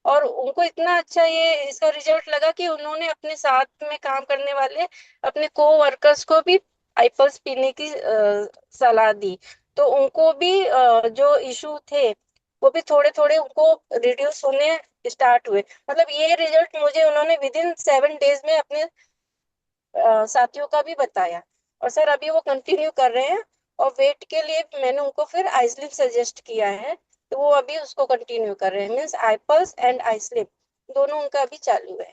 और उनको इतना अच्छा ये इसका रिजल्ट लगा कि उन्होंने अपने साथ में काम करने वाले अपने को वर्कर्स को भी आईपल्स पीने की सलाह दी। तो उनको भी जो इशू थे वो भी थोड़े थोड़े उनको रिड्यूस होने स्टार्ट हुए। मतलब ये रिजल्ट मुझे उन्होंने विद इन 7 डेज में अपने साथियों का भी बताया। और सर अभी वो कंटिन्यू कर रहे हैं। और वेट के लिए मैंने उनको फिर आइसलिप सजेस्ट किया है, तो वो अभी उसको कंटिन्यू कर रहे हैं। मीन्स आईपल्स एंड आइसलिप दोनों उनका अभी चालू है।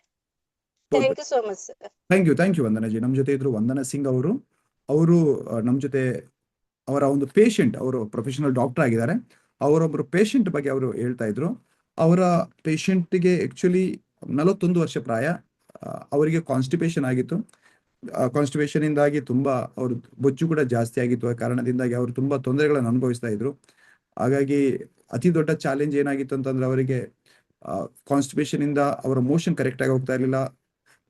बहुत thank you so much sir. Thank you Vandana ji. ನಮ್ಮ ಜೊತೆ ಇದ್ರು ವಂದನಾ ಸಿಂಗ್ ಅವರು. ಅವರು ನಮ್ಮ ಜೊತೆ ಅವರ ಒಂದು ಪೇಷಂಟ್, ಅವರು ಪ್ರೊಫೆಷನಲ್ ಡಾಕ್ಟರ್ ಆಗಿದ್ದಾರೆ. ಅವರೊಬ್ಬರು ಪೇಷಂಟ್ ಬಗ್ಗೆ ಅವರು ಹೇಳ್ತಾ ಇದ್ರು. ಅವರ ಪೇಷಂಟ್ಗೆ ಆಕ್ಚುಲಿ 41 ವರ್ಷ ಪ್ರಾಯ. ಅವರಿಗೆ ಕಾನ್ಸ್ಟಿಪೇಷನ್ ಆಗಿತ್ತು. ಕಾನ್ಸ್ಟಿಪೇಷನ್ ಇಂದಾಗಿ ತುಂಬಾ ಅವ್ರ ಬೊಜ್ಜು ಕೂಡ ಜಾಸ್ತಿ ಆಗಿತ್ತು. ಆ ಕಾರಣದಿಂದಾಗಿ ಅವರು ತುಂಬಾ ತೊಂದರೆಗಳನ್ನು ಅನುಭವಿಸ್ತಾ ಇದ್ರು. ಹಾಗಾಗಿ ಅತಿ ದೊಡ್ಡ ಚಾಲೆಂಜ್ ಏನಾಗಿತ್ತು ಅಂತಂದ್ರೆ, ಅವರಿಗೆ ಕಾನ್ಸ್ಟಿಪೇಷನ್ ಇಂದ ಅವರ ಮೋಷನ್ ಕರೆಕ್ಟ್ ಆಗಿ ಹೋಗ್ತಾ ಇರಲಿಲ್ಲ.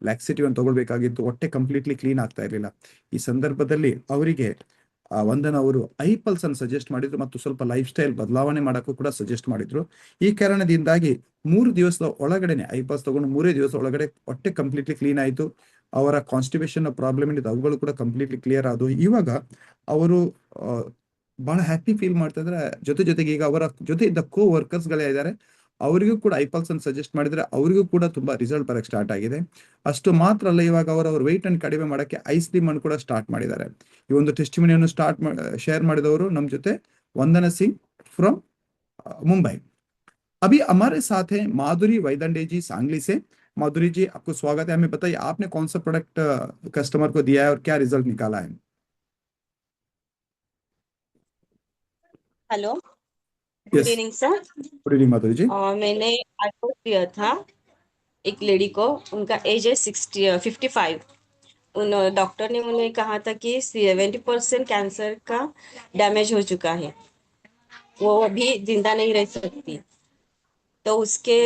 ಲ್ಯಾಕ್ಸಿಟಿವ್ ಅನ್ನು ತಗೊಳ್ಬೇಕಾಗಿತ್ತು. ಹೊಟ್ಟೆ ಕಂಪ್ಲೀಟ್ಲಿ ಕ್ಲೀನ್ ಆಗ್ತಾ ಇರಲಿಲ್ಲ. ಈ ಸಂದರ್ಭದಲ್ಲಿ ಅವರಿಗೆ ವಂದನ ಅವರು ಐಪಲ್ಸ್ ಅನ್ನು ಸಜೆಸ್ಟ್ ಮಾಡಿದ್ರು, ಮತ್ತು ಸ್ವಲ್ಪ ಲೈಫ್ ಸ್ಟೈಲ್ ಬದಲಾವಣೆ ಮಾಡಕ್ಕೂ ಕೂಡ ಸಜೆಸ್ಟ್ ಮಾಡಿದ್ರು. ಈ ಕಾರಣದಿಂದಾಗಿ 3 ದಿವಸದ ಒಳಗಡೆನೆ ಐಪಲ್ಸ್ ತಗೊಂಡು 3 ದಿವಸ ಒಳಗಡೆ ಹೊಟ್ಟೆ ಕಂಪ್ಲೀಟ್ಲಿ ಕ್ಲೀನ್ ಆಯಿತು. ಅವರ ಕಾನ್ಸ್ಟಿಪೇಷನ್ ಪ್ರಾಬ್ಲಮ್ ಏನಿದೆ ಅವುಗಳು ಕೂಡ ಕಂಪ್ಲೀಟ್ಲಿ ಕ್ಲಿಯರ್ ಆದವು. ಇವಾಗ ಅವರು ಬಹಳ ಹ್ಯಾಪಿ ಫೀಲ್ ಮಾಡ್ತಾ ಇದ್ರೆ. ಜೊತೆಗೆ ಈಗ ಅವರ ಜೊತೆ ಇದ್ದ ಕೋ ವರ್ಕರ್ಸ್ ಗಳೇ ಇದ್ದಾರೆ, ಅವರಿಗೂ ಕೂಡ ಐಪಲ್ಸ್ ಅನ್ನು ಸಜೆಸ್ಟ್ ಮಾಡಿದ್ರೆ ಅವರಿಗೂ ಕೂಡ ತುಂಬಾ ರಿಸಲ್ಟ್ ಬರಕ್ ಸ್ಟಾರ್ಟ್ ಆಗಿದೆ. ಅಷ್ಟು ಮಾತ್ರ ಅಲ್ಲ, ಇವಾಗ ಅವರ ವೆಯ್ಟ್ ಅನ್ನು ಕಡಿಮೆ ಮಾಡಕ್ಕೆ ಐಸ್ ಕ್ರೀಮ್ ಅನ್ನು ಕೂಡ ಸ್ಟಾರ್ಟ್ ಮಾಡಿದ್ದಾರೆ. ಈ ಒಂದು ಟೆಸ್ಟಿಮನಿಯನ್ನು ಶೇರ್ ಮಾಡಿದವರು ನಮ್ಮ ಜೊತೆ ವಂದನಾ ಸಿಂಗ್ फ्रॉम मुंबई. अभी हमारे साथ हैं माधुरी वैदंडे जी सांगली से. माधुरी जी, आपको स्वागत है. हमें बताइए आपने कौन सा प्रोडक्ट कस्टमर को दिया है और क्या रिजल्ट निकाला है. Hello, good yes, evening sir. Good evening Madhuri ji. मैंने आईफोन दिया था एक लेडी को। उनका एज है 55। उन डॉक्टर ने उन्हें कहा था कि 70% कैंसर का डैमेज हो चुका है, वो अभी जिंदा नहीं रह सकती। तो उसके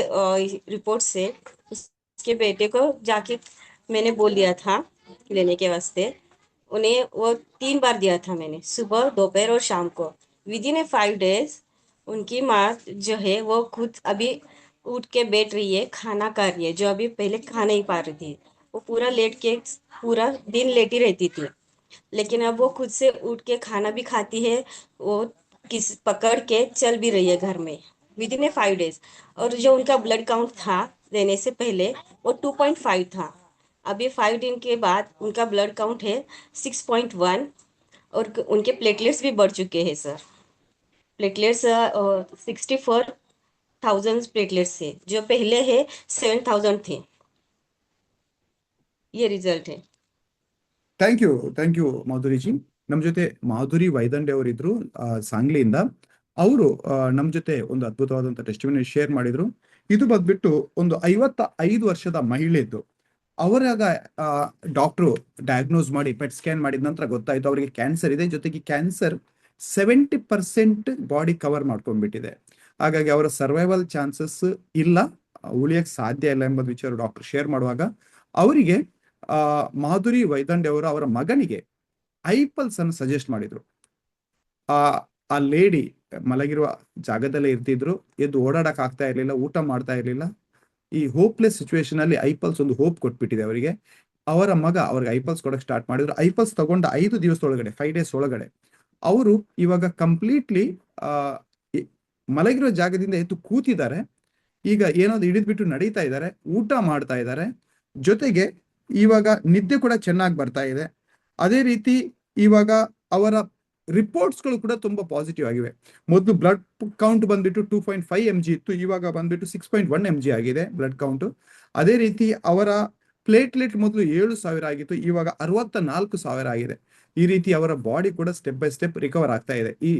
रिपोर्ट से उसके बेटे को जाके मैंने बोल दिया था लेने के वास्ते। उन्हें वो 3 बार दिया था मैंने, सुबह दोपहर और शाम को। विद इन 5 डेज उनकी माँ जो है वो खुद अभी उठ के बैठ रही है, खाना खा रही है, जो अभी पहले खा नहीं पा रही थी। वो पूरा लेट के पूरा दिन लेटी रहती थी, लेकिन अब वो खुद से उठ के खाना भी खाती है। वो किस पकड़ के चल भी रही है घर में विद इन 5 डेज। और जो उनका ब्लड काउंट था देने से पहले वो 2.5 था, अभी 5 दिन के बाद उनका ब्लड काउंट है 6.1 और उनके प्लेटलेट्स भी बढ़ चुके हैं सर। प्लेटलेट्स 64,000 प्लेटलेट्स है, जो पहले है 7,000 थे। ये रिजल्ट है। Thank you Madhuri ji. ನಮ್ಮ ಜೊತೆ ಮಾಧುರಿ ವೈದಂಡೆ ಅವರಿದ್ರು ಸಾಂಗ್ಲಿಯಿಂದ. ಅವರು ನಮ್ಮ ಜೊತೆ ಒಂದು ಅದ್ಭುತವಾದಂಥ ಟೆಸ್ಟಿಮನಿ ಶೇರ್ ಮಾಡಿದ್ರು. ಇದು ಬಂದ್ಬಿಟ್ಟು ಒಂದು 55 ವರ್ಷದ ಮಹಿಳೆ ಇದ್ದು, ಅವರಾಗ ಡಾಕ್ಟ್ರು ಡಯಾಗ್ನೋಸ್ ಮಾಡಿ ಪೆಟ್ ಸ್ಕ್ಯಾನ್ ಮಾಡಿದ ನಂತರ ಗೊತ್ತಾಯ್ತು ಅವರಿಗೆ ಕ್ಯಾನ್ಸರ್ ಇದೆ. ಜೊತೆಗೆ ಕ್ಯಾನ್ಸರ್ 70% ಬಾಡಿ ಕವರ್ ಮಾಡ್ಕೊಂಡ್ಬಿಟ್ಟಿದೆ. ಹಾಗಾಗಿ ಅವರ ಸರ್ವೈವಲ್ ಚಾನ್ಸಸ್ ಇಲ್ಲ, ಉಳಿಯಕ್ಕೆ ಸಾಧ್ಯ ಇಲ್ಲ ಎಂಬ ವಿಚಾರ ಡಾಕ್ಟರ್ ಶೇರ್ ಮಾಡುವಾಗ ಅವರಿಗೆ ಮಾಧುರಿ ವೈದಂಡೆ ಅವರು ಅವರ ಮಗನಿಗೆ ಐಪಲ್ಸ್ ಅನ್ನು ಸಜೆಸ್ಟ್ ಮಾಡಿದ್ರು. ಆ ಲೇಡಿ ಮಲಗಿರುವ ಜಾಗದಲ್ಲೇ ಇರ್ತಿದ್ರು, ಎದ್ದು ಓಡಾಡಕ್ ಆಗ್ತಾ ಇರ್ಲಿಲ್ಲ, ಊಟ ಮಾಡ್ತಾ ಇರ್ಲಿಲ್ಲ. ಈ ಹೋಪ್ಲೆಸ್ ಸಿಚುವೇಶನ್ ಅಲ್ಲಿ ಐಪಲ್ಸ್ ಒಂದು ಹೋಪ್ ಕೊಟ್ಬಿಟ್ಟಿದೆ ಅವರಿಗೆ. ಅವರ ಮಗ ಅವ್ರಿಗೆ ಐಪಲ್ಸ್ ಕೊಡಕ್ ಸ್ಟಾರ್ಟ್ ಮಾಡಿದ್ರು. ಐಪಲ್ಸ್ ತಗೊಂಡ 5 ದಿವಸದೊಳಗಡೆ 5 ಡೇಸ್ ಒಳಗಡೆ ಅವರು ಇವಾಗ ಕಂಪ್ಲೀಟ್ಲಿ ಮಲಗಿರೋ ಜಾಗದಿಂದ ಎದ್ದು ಕೂತಿದ್ದಾರೆ. ಈಗ ಏನಾದ್ರು ಹಿಡಿದ್ಬಿಟ್ಟು ನಡೀತಾ ಇದ್ದಾರೆ, ಊಟ ಮಾಡ್ತಾ ಇದ್ದಾರೆ. ಜೊತೆಗೆ ಇವಾಗ ನಿದ್ದೆ ಕೂಡ ಚೆನ್ನಾಗಿ ಬರ್ತಾ ಇದೆ. ಅದೇ ರೀತಿ ಇವಾಗ ಅವರ ರಿಪೋರ್ಟ್ಸ್ಗಳು ಕೂಡ ತುಂಬಾ ಪಾಸಿಟಿವ್ ಆಗಿವೆ. ಮೊದಲು ಬ್ಲಡ್ ಕೌಂಟ್ ಬಂದ್ಬಿಟ್ಟು 2.5 mg ಇತ್ತು, ಇವಾಗ ಬಂದ್ಬಿಟ್ಟು 6.1 mg ಆಗಿದೆ ಬ್ಲಡ್ ಕೌಂಟ್. ಅದೇ ರೀತಿ ಅವರ ಪ್ಲೇಟ್ಲೆಟ್ ಮೊದಲು 7,000 ಆಗಿತ್ತು, ಇವಾಗ 64,000 ಆಗಿದೆ. ಈ ರೀತಿ ಅವರ ಬಾಡಿ ಕೂಡ ಸ್ಟೆಪ್ ಬೈ ಸ್ಟೆಪ್ ರಿಕವರ್ ಆಗ್ತಾ ಇದೆ. ಈ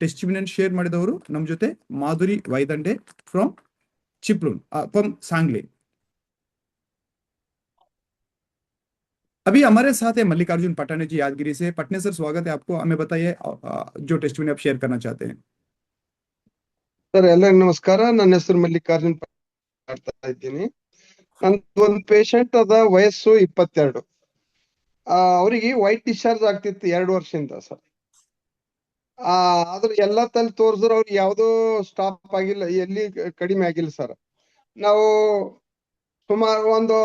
ಟೆಸ್ಟಿಮನಿ ಶೇರ್ ಮಾಡಿದವರು ನಮ್ಮ ಜೊತೆ ಮಾಧುರಿ ವೈದಂಡೆ ಫ್ರಮ್ ಚಿಪ್ಲೂನ್ ಫ್ರಮ್ सांगली. अभी हमारे साथ है मल्लिकार्जुन पटाने जी यादगिरी से. पटने सर, स्वागत है आपको. हमें बताइए जो टेस्टिमनी आप शेयर करना चाहते हैं. ಸರ್ ಎಲ್ಲರಿಗೂ ನಮಸ್ಕಾರ. ನನ್ನ ಹೆಸರು ಮಲ್ಲಿಕಾರ್ಜುನ್ ಮಾತಾಡ್ತಾ ಇದ್ದೀನಿ. ನಂದು ಒಂದು ಪೇಷಂಟ್ ಅದ, ವಯಸ್ಸು 22. ಅವ್ರಿಗೆ ವೈಟ್ ಡಿಸ್ಚಾರ್ಜ್ ಆಗ್ತಿತ್ತು 2 ವರ್ಷದಿಂದ ಸರ್. ಆದ್ರೆ ಎಲ್ಲಾ ತಲ್ಲಿ ತೋರಿಸಿದ್ರು ಅವ್ರಿಗೆ ಯಾವ್ದೋ ಸ್ಟಾಪ್ ಆಗಿಲ್ಲ, ಎಲ್ಲಿ ಕಡಿಮೆ ಆಗಿಲ್ಲ ಸರ್. ನಾವು ಸುಮಾರು ಒಂದು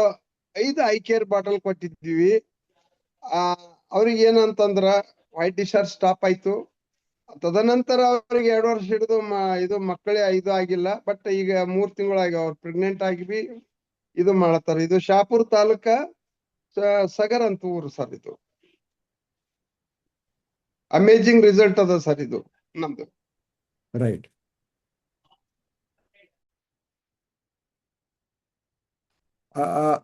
5 ಐ ಕೇರ್ ಬಾಟಲ್ ಕೊಟ್ಟಿದ್ವಿ. ಅವ್ರಿಗೆ ಏನಂತಂದ್ರ ವೈಟ್ ಡಿಸ್ಚಾರ್ಜ್ ಸ್ಟಾಪ್ ಆಯ್ತು. ತದನಂತರ ಅವ್ರಿಗೆ 2 ವರ್ಷ ಹಿಡಿದು ಇದು ಮಕ್ಕಳೇ ಇದು ಆಗಿಲ್ಲ. ಬಟ್ ಈಗ 3 ತಿಂಗಳಾಗಿ ಅವ್ರು ಪ್ರೆಗ್ನೆಂಟ್ ಆಗಿ ಇದು ಮಾಡತ್ತಾರ. ಇದು ಶಾಪುರ್ ತಾಲೂಕ ಸಗರ್ ಅಂತ ಊರು ಸರ್. ಇದು ಅಮೇಜಿಂಗ್ ರಿಸಲ್ಟ್ ಅದ ಸರ್ ಇದು ನಮ್ದು. राइट.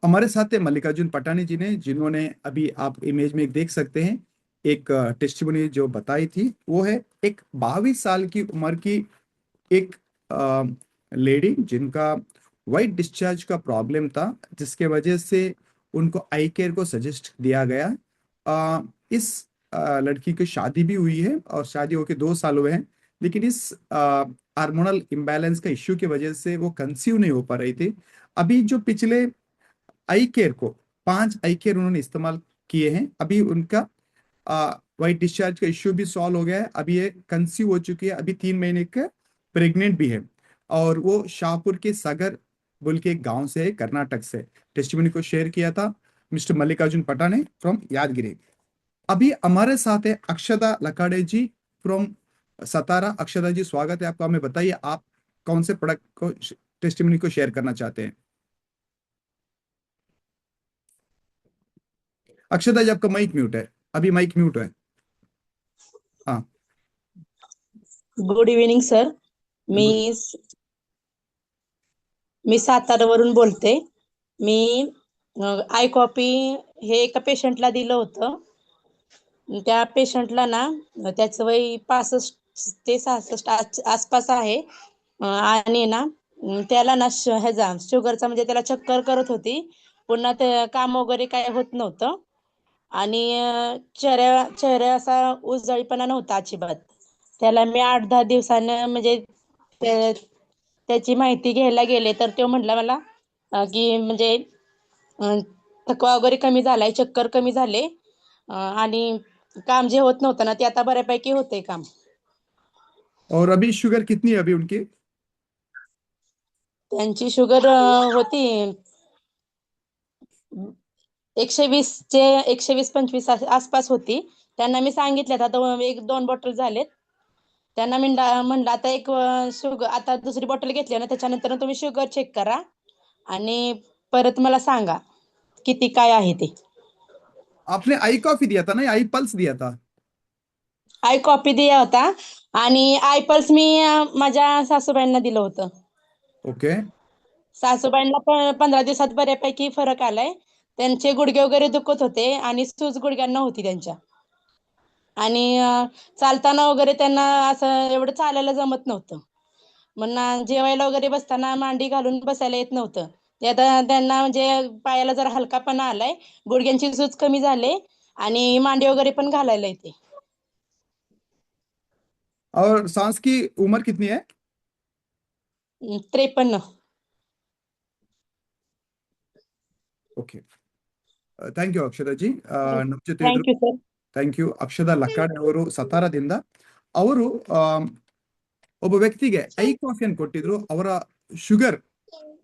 हमारे साथ है मल्लिकार्जुन पटानी जी ने, जिन्होंने अभी आप इमेज में देख सकते हैं एक टेस्टिमनी जो बताई थी. वो है एक 22 साल की उम्र की एक लेडी जिनका वाइट डिस्चार्ज का प्रॉब्लम था, जिसके वजह से उनको आई केयर को सजेस्ट दिया गया. इस लड़की की शादी भी हुई है और शादी होकर 2 साल हुए हैं, लेकिन इस हार्मोनल इम्बैलेंस का इश्यू की वजह से वो कंसीव नहीं हो पा रही थी. अभी जो पिछले आई केयर को 5 आई केयर उन्होंने इस्तेमाल किए हैं. अभी उनका वाइट डिस्चार्ज का इश्यू भी सॉल्व हो गया है. अभी ये कंसीव हो चुकी है, अभी 3 महीने का प्रेग्नेंट भी है. और वो शाहपुर के सागर बोल के एक गांव से है, कर्नाटक से. टेस्टिमनी को शेयर किया था मिस्टर मल्लिकार्जुन पटाने फ्रॉम यादगिरी. अभी हमारे साथ है अक्षदा लकाड़े जी फ्रॉम सतारा. अक्षदा जी, स्वागत है आपका. हमें बताइए आप कौन से प्रोडक्ट को टेस्टिमनी को शेयर करना चाहते हैं. अक्षदा जी, आपका माइक म्यूट है. अभी माइक म्यूट है. हाँ, गुड इव्हिनिंग सर. मी मी सातारावरून बोलते. मी आय कॉपी हे एका पेशंटला दिलं होतं. त्या पेशंटला ना त्याचं वय 65 ते 66 आसपास आहे. आणि ना त्याला ना ह्याचा शुगरचा म्हणजे त्याला चक्कर करत होती. पुन्हा ते काम वगैरे काय होत नव्हतं. आणि चेहरा असा उजळीपणा नव्हता अजिबात. त्याला मी 8-10 दिवसानं म्हणजे त्याची माहिती घ्यायला गेले तर तो म्हटला मला की म्हणजे थकवा वगैरे कमी झालाय, चक्कर कमी झाले आणि काम जे होत नव्हतं ना ते आता बऱ्यापैकी होतंय काम. और अभी शुगर कितनी है अभी उनकी. त्यांची शुगर होती 120-125 आसपास होती. त्यांना मी सांगितलं आता 1-2 बॉटल झालेत. त्यांना म्हणलं आता एक शुगर आता दुसरी बॉटल घेतली ना त्याच्यानंतर तुम्ही शुगर चेक करा आणि परत मला सांगा. किती काय आहे ते. आपने आई कॉफी दिया था ना, या आई पल्स दिया था? आय कॉपी दिला होता आणि आय पल्स मी माझ्या सासूबाईंना दिलं होतं. ओके. सासूबाईंना पण 15 दिवसात बऱ्यापैकी फरक आलाय. त्यांचे गुडघे वगैरे दुखत होते आणि सूज गुडघ्यांना होती त्यांच्या. आणि चालताना वगैरे त्यांना असं एवढं चालायला जमत नव्हतं. जेवायला वगैरे बसताना मांडी घालून बसायला येत नव्हतं. ते आता त्यांना म्हणजे पायाला जरा हलकापणा आलाय, गुडघ्यांची सूज कमी झाली आणि मांडी वगैरे पण घालायला येते. और सांस की उम्र कितनी है? 53. Okay, thank you Akshata ji. ನಮ್ಮ ಜೊತೆ ಇದ್ರು. Thank you sir. Thank you. Akshata Lakkade ಅವರು ಸತಾರದಿಂದ. ಅವರು ಒಬ್ಬ ವ್ಯಕ್ತಿಗೆ ಐ ಕಾಫಿಯನ್ನು ಕೊಟ್ಟಿದ್ರು. ಅವರ ಶುಗರ್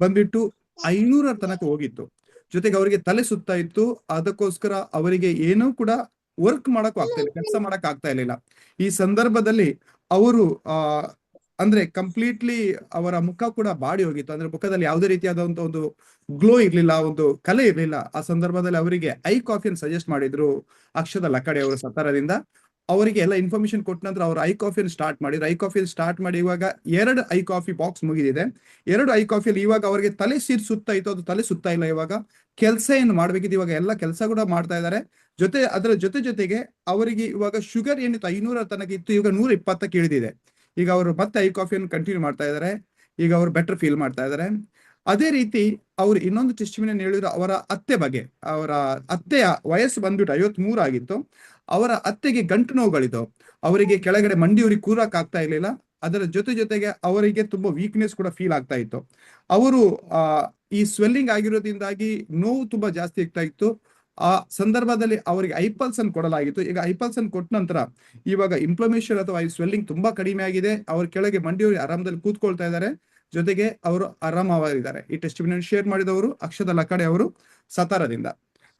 ಬಂದ್ಬಿಟ್ಟು 500 ತನಕ ಹೋಗಿತ್ತು. ಜೊತೆಗೆ ಅವರಿಗೆ ತಲೆ ಸುತ್ತಾ ಇತ್ತು. ಅದಕ್ಕೋಸ್ಕರ ಅವರಿಗೆ ಏನೂ ಕೂಡ ವರ್ಕ್ ಮಾಡಕ್ ಆಗ್ತಾ ಇಲ್ಲ, ಕೆಲಸ ಮಾಡಕ್ ಆಗ್ತಾ ಇರಲಿಲ್ಲ. ಈ ಸಂದರ್ಭದಲ್ಲಿ ಅವರು ಅಂದ್ರೆ ಕಂಪ್ಲೀಟ್ಲಿ ಅವರ ಮುಖ ಕೂಡ ಬಾಡಿ ಹೋಗಿತ್ತು. ಅಂದ್ರೆ ಮುಖದಲ್ಲಿ ಯಾವುದೇ ರೀತಿಯಾದಂತ ಒಂದು ಗ್ಲೋ ಇರ್ಲಿಲ್ಲ, ಒಂದು ಕಲೆ ಇರ್ಲಿಲ್ಲ. ಆ ಸಂದರ್ಭದಲ್ಲಿ ಅವರಿಗೆ ಐ ಕಾಫಿಯನ್ನು ಸಜೆಸ್ಟ್ ಮಾಡಿದ್ರು ಅಕ್ಷತಾ ಲಕ್ಕಾಡೆ ಅವರು ಸತಾರದಿಂದ. ಅವರಿಗೆ ಎಲ್ಲ ಇನ್ಫಾರ್ಮೇಶನ್ ಕೊಟ್ಟ ನಂತರ ಅವರು ಐ ಕಾಫಿಯನ್ನು ಸ್ಟಾರ್ಟ್ ಮಾಡಿದ್ರು. ಐ ಕಾಫಿಯನ್ನು ಸ್ಟಾರ್ಟ್ ಮಾಡಿ ಇವಾಗ 2 ಐ ಕಾಫಿ ಬಾಕ್ಸ್ ಮುಗಿದಿದೆ. 2 ಐ ಕಾಫಿಯಲ್ಲಿ ಇವಾಗ ಅವರಿಗೆ ತಲೆ ಸುತ್ತಾ ಇತ್ತು, ಅದು ತಲೆ ಸುತ್ತಾ ಇಲ್ಲ. ಇವಾಗ ಕೆಲಸ ಏನು ಮಾಡ್ಬೇಕಿತ್ತು, ಇವಾಗ ಎಲ್ಲ ಕೆಲಸ ಕೂಡ ಮಾಡ್ತಾ ಇದ್ದಾರೆ. ಅದರ ಜೊತೆಗೆ ಅವರಿಗೆ ಇವಾಗ ಶುಗರ್ ಏನಿತ್ತು 500 ತನಕ ಇತ್ತು, ಇವಾಗ 120ಕ್ಕೆ ಇಳಿದಿದೆ. ಈಗ ಅವರು ಮತ್ತೆ ಐ ಕಾಫಿಯನ್ನು ಕಂಟಿನ್ಯೂ ಮಾಡ್ತಾ ಇದ್ದಾರೆ. ಈಗ ಅವರು ಬೆಟರ್ ಫೀಲ್ ಮಾಡ್ತಾ ಇದ್ದಾರೆ. ಅದೇ ರೀತಿ ಅವರು ಇನ್ನೊಂದು ಟೆಸ್ಟಿಮನಿ ಹೇಳಿದ್ರು ಅವರ ಅತ್ತೆ ಬಗ್ಗೆ. ಅವರ ಅತ್ತೆಯ ವಯಸ್ಸು ಬಂದ್ಬಿಟ್ಟು 53 ಆಗಿತ್ತು. ಅವರ ಅತ್ತೆಗೆ ಗಂಟು ನೋವುಗಳಿತ್ತು. ಅವರಿಗೆ ಕೆಳಗಡೆ ಮಂಡಿಯೂರಿಗೆ ಕೂರಕ್ ಆಗ್ತಾ ಇರ್ಲಿಲ್ಲ. ಅದರ ಜೊತೆಗೆ ಅವರಿಗೆ ತುಂಬಾ ವೀಕ್ನೆಸ್ ಕೂಡ ಫೀಲ್ ಆಗ್ತಾ ಇತ್ತು. ಅವರು ಈ ಸ್ವೆಲ್ಲಿಂಗ್ ಆಗಿರೋದ್ರಿಂದಾಗಿ ನೋವು ತುಂಬಾ ಜಾಸ್ತಿ ಆಗ್ತಾ ಇತ್ತು. ಆ ಸಂದರ್ಭದಲ್ಲಿ ಅವರಿಗೆ ಐಪಲ್ಸ್ ಅನ್ನು ಕೊಡಲಾಗಿತ್ತು. ಈಗ ಐಪಲ್ಸ್ ಅನ್ನು ಕೊಟ್ಟ ನಂತರ ಇವಾಗ ಇನ್ಫ್ಲಮೇಷನ್ ಅಥವಾ ಈ ಸ್ವೆಲ್ಲಿಂಗ್ ತುಂಬಾ ಕಡಿಮೆ ಆಗಿದೆ. ಅವ್ರ ಕೆಳಗೆ ಮಂಡಿಯೂರಿ ಆರಾಮದಲ್ಲಿ ಕೂತ್ಕೊಳ್ತಾ ಇದ್ದಾರೆ. ಜೊತೆಗೆ ಅವರು ಆರಾಮವಾಗಿದ್ದಾರೆ. ಈ ಟೆಸ್ಟಿಮನಿ ಶೇರ್ ಮಾಡಿದವರು ಅಕ್ಷತಾ ಲಕ್ಕಾಡೆ ಅವರು ಸತಾರದಿಂದ.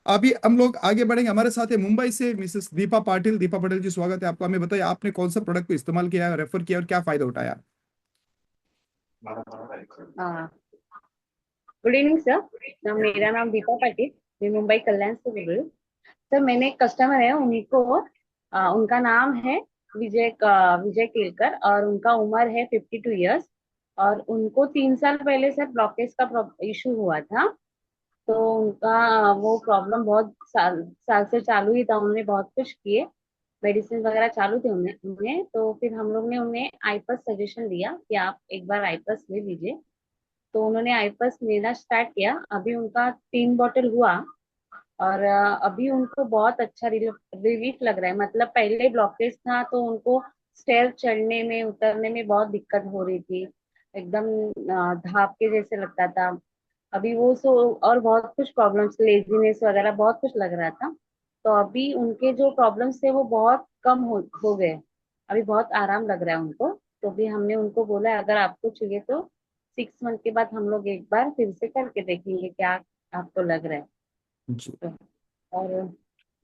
अभी हम लोग आगे बढ़ेंगे. हमारे साथ है मुंबई से मिसेस दीपा पाटिल. दीपा पाटिल जी, स्वागत है आपको. हमें बताइए आपने कौन सा प्रोडक्ट को इस्तेमाल किया, रेफर किया और क्या फायदा उठाया? गुड इवनिंग सर, मेरा नाम दीपा पाटिल, मैं मुंबई कल्याण से बोल रही हूँ सर। मैंने एक कस्टमर है, उनको उनका नाम है विजय केलकर और उनका उम्र है 52 इयर्स और उनको 3 साल पहले सर ब्लॉकेज का इशू हुआ था। तो उनका वो प्रॉब्लम बहुत साल से चालू ही था। उन्होंने बहुत कुछ किए, मेडिसिन वगैरह चालू थे उन्हें। तो फिर हम लोग ने उन्हें आईपस सजेशन दिया कि आप एक बार आईपस ले लीजिए। तो उन्होंने आईपस लेना स्टार्ट किया। अभी उनका 3 बॉटल हुआ और अभी उनको बहुत अच्छा रिलीफ लग रहा है। मतलब पहले ब्लॉकेज था तो उनको स्टेयर चढ़ने में उतरने में बहुत दिक्कत हो रही थी, एकदम धाप के जैसे लगता था। अभी वो और बहुत कुछ प्रॉब्लम्स, लेजीनेस वगैरह बहुत कुछ लग रहा था। तो अभी उनके जो प्रॉब्लम्स थे वो बहुत कम हो गए। अभी बहुत आराम लग रहा है उनको। तो भी हमने उनको बोला अगर आपको चाहिए तो 6 मंथ के बाद हम लोग एक बार फिर से करके देखेंगे क्या आपको लग रहा है। जी। तो, और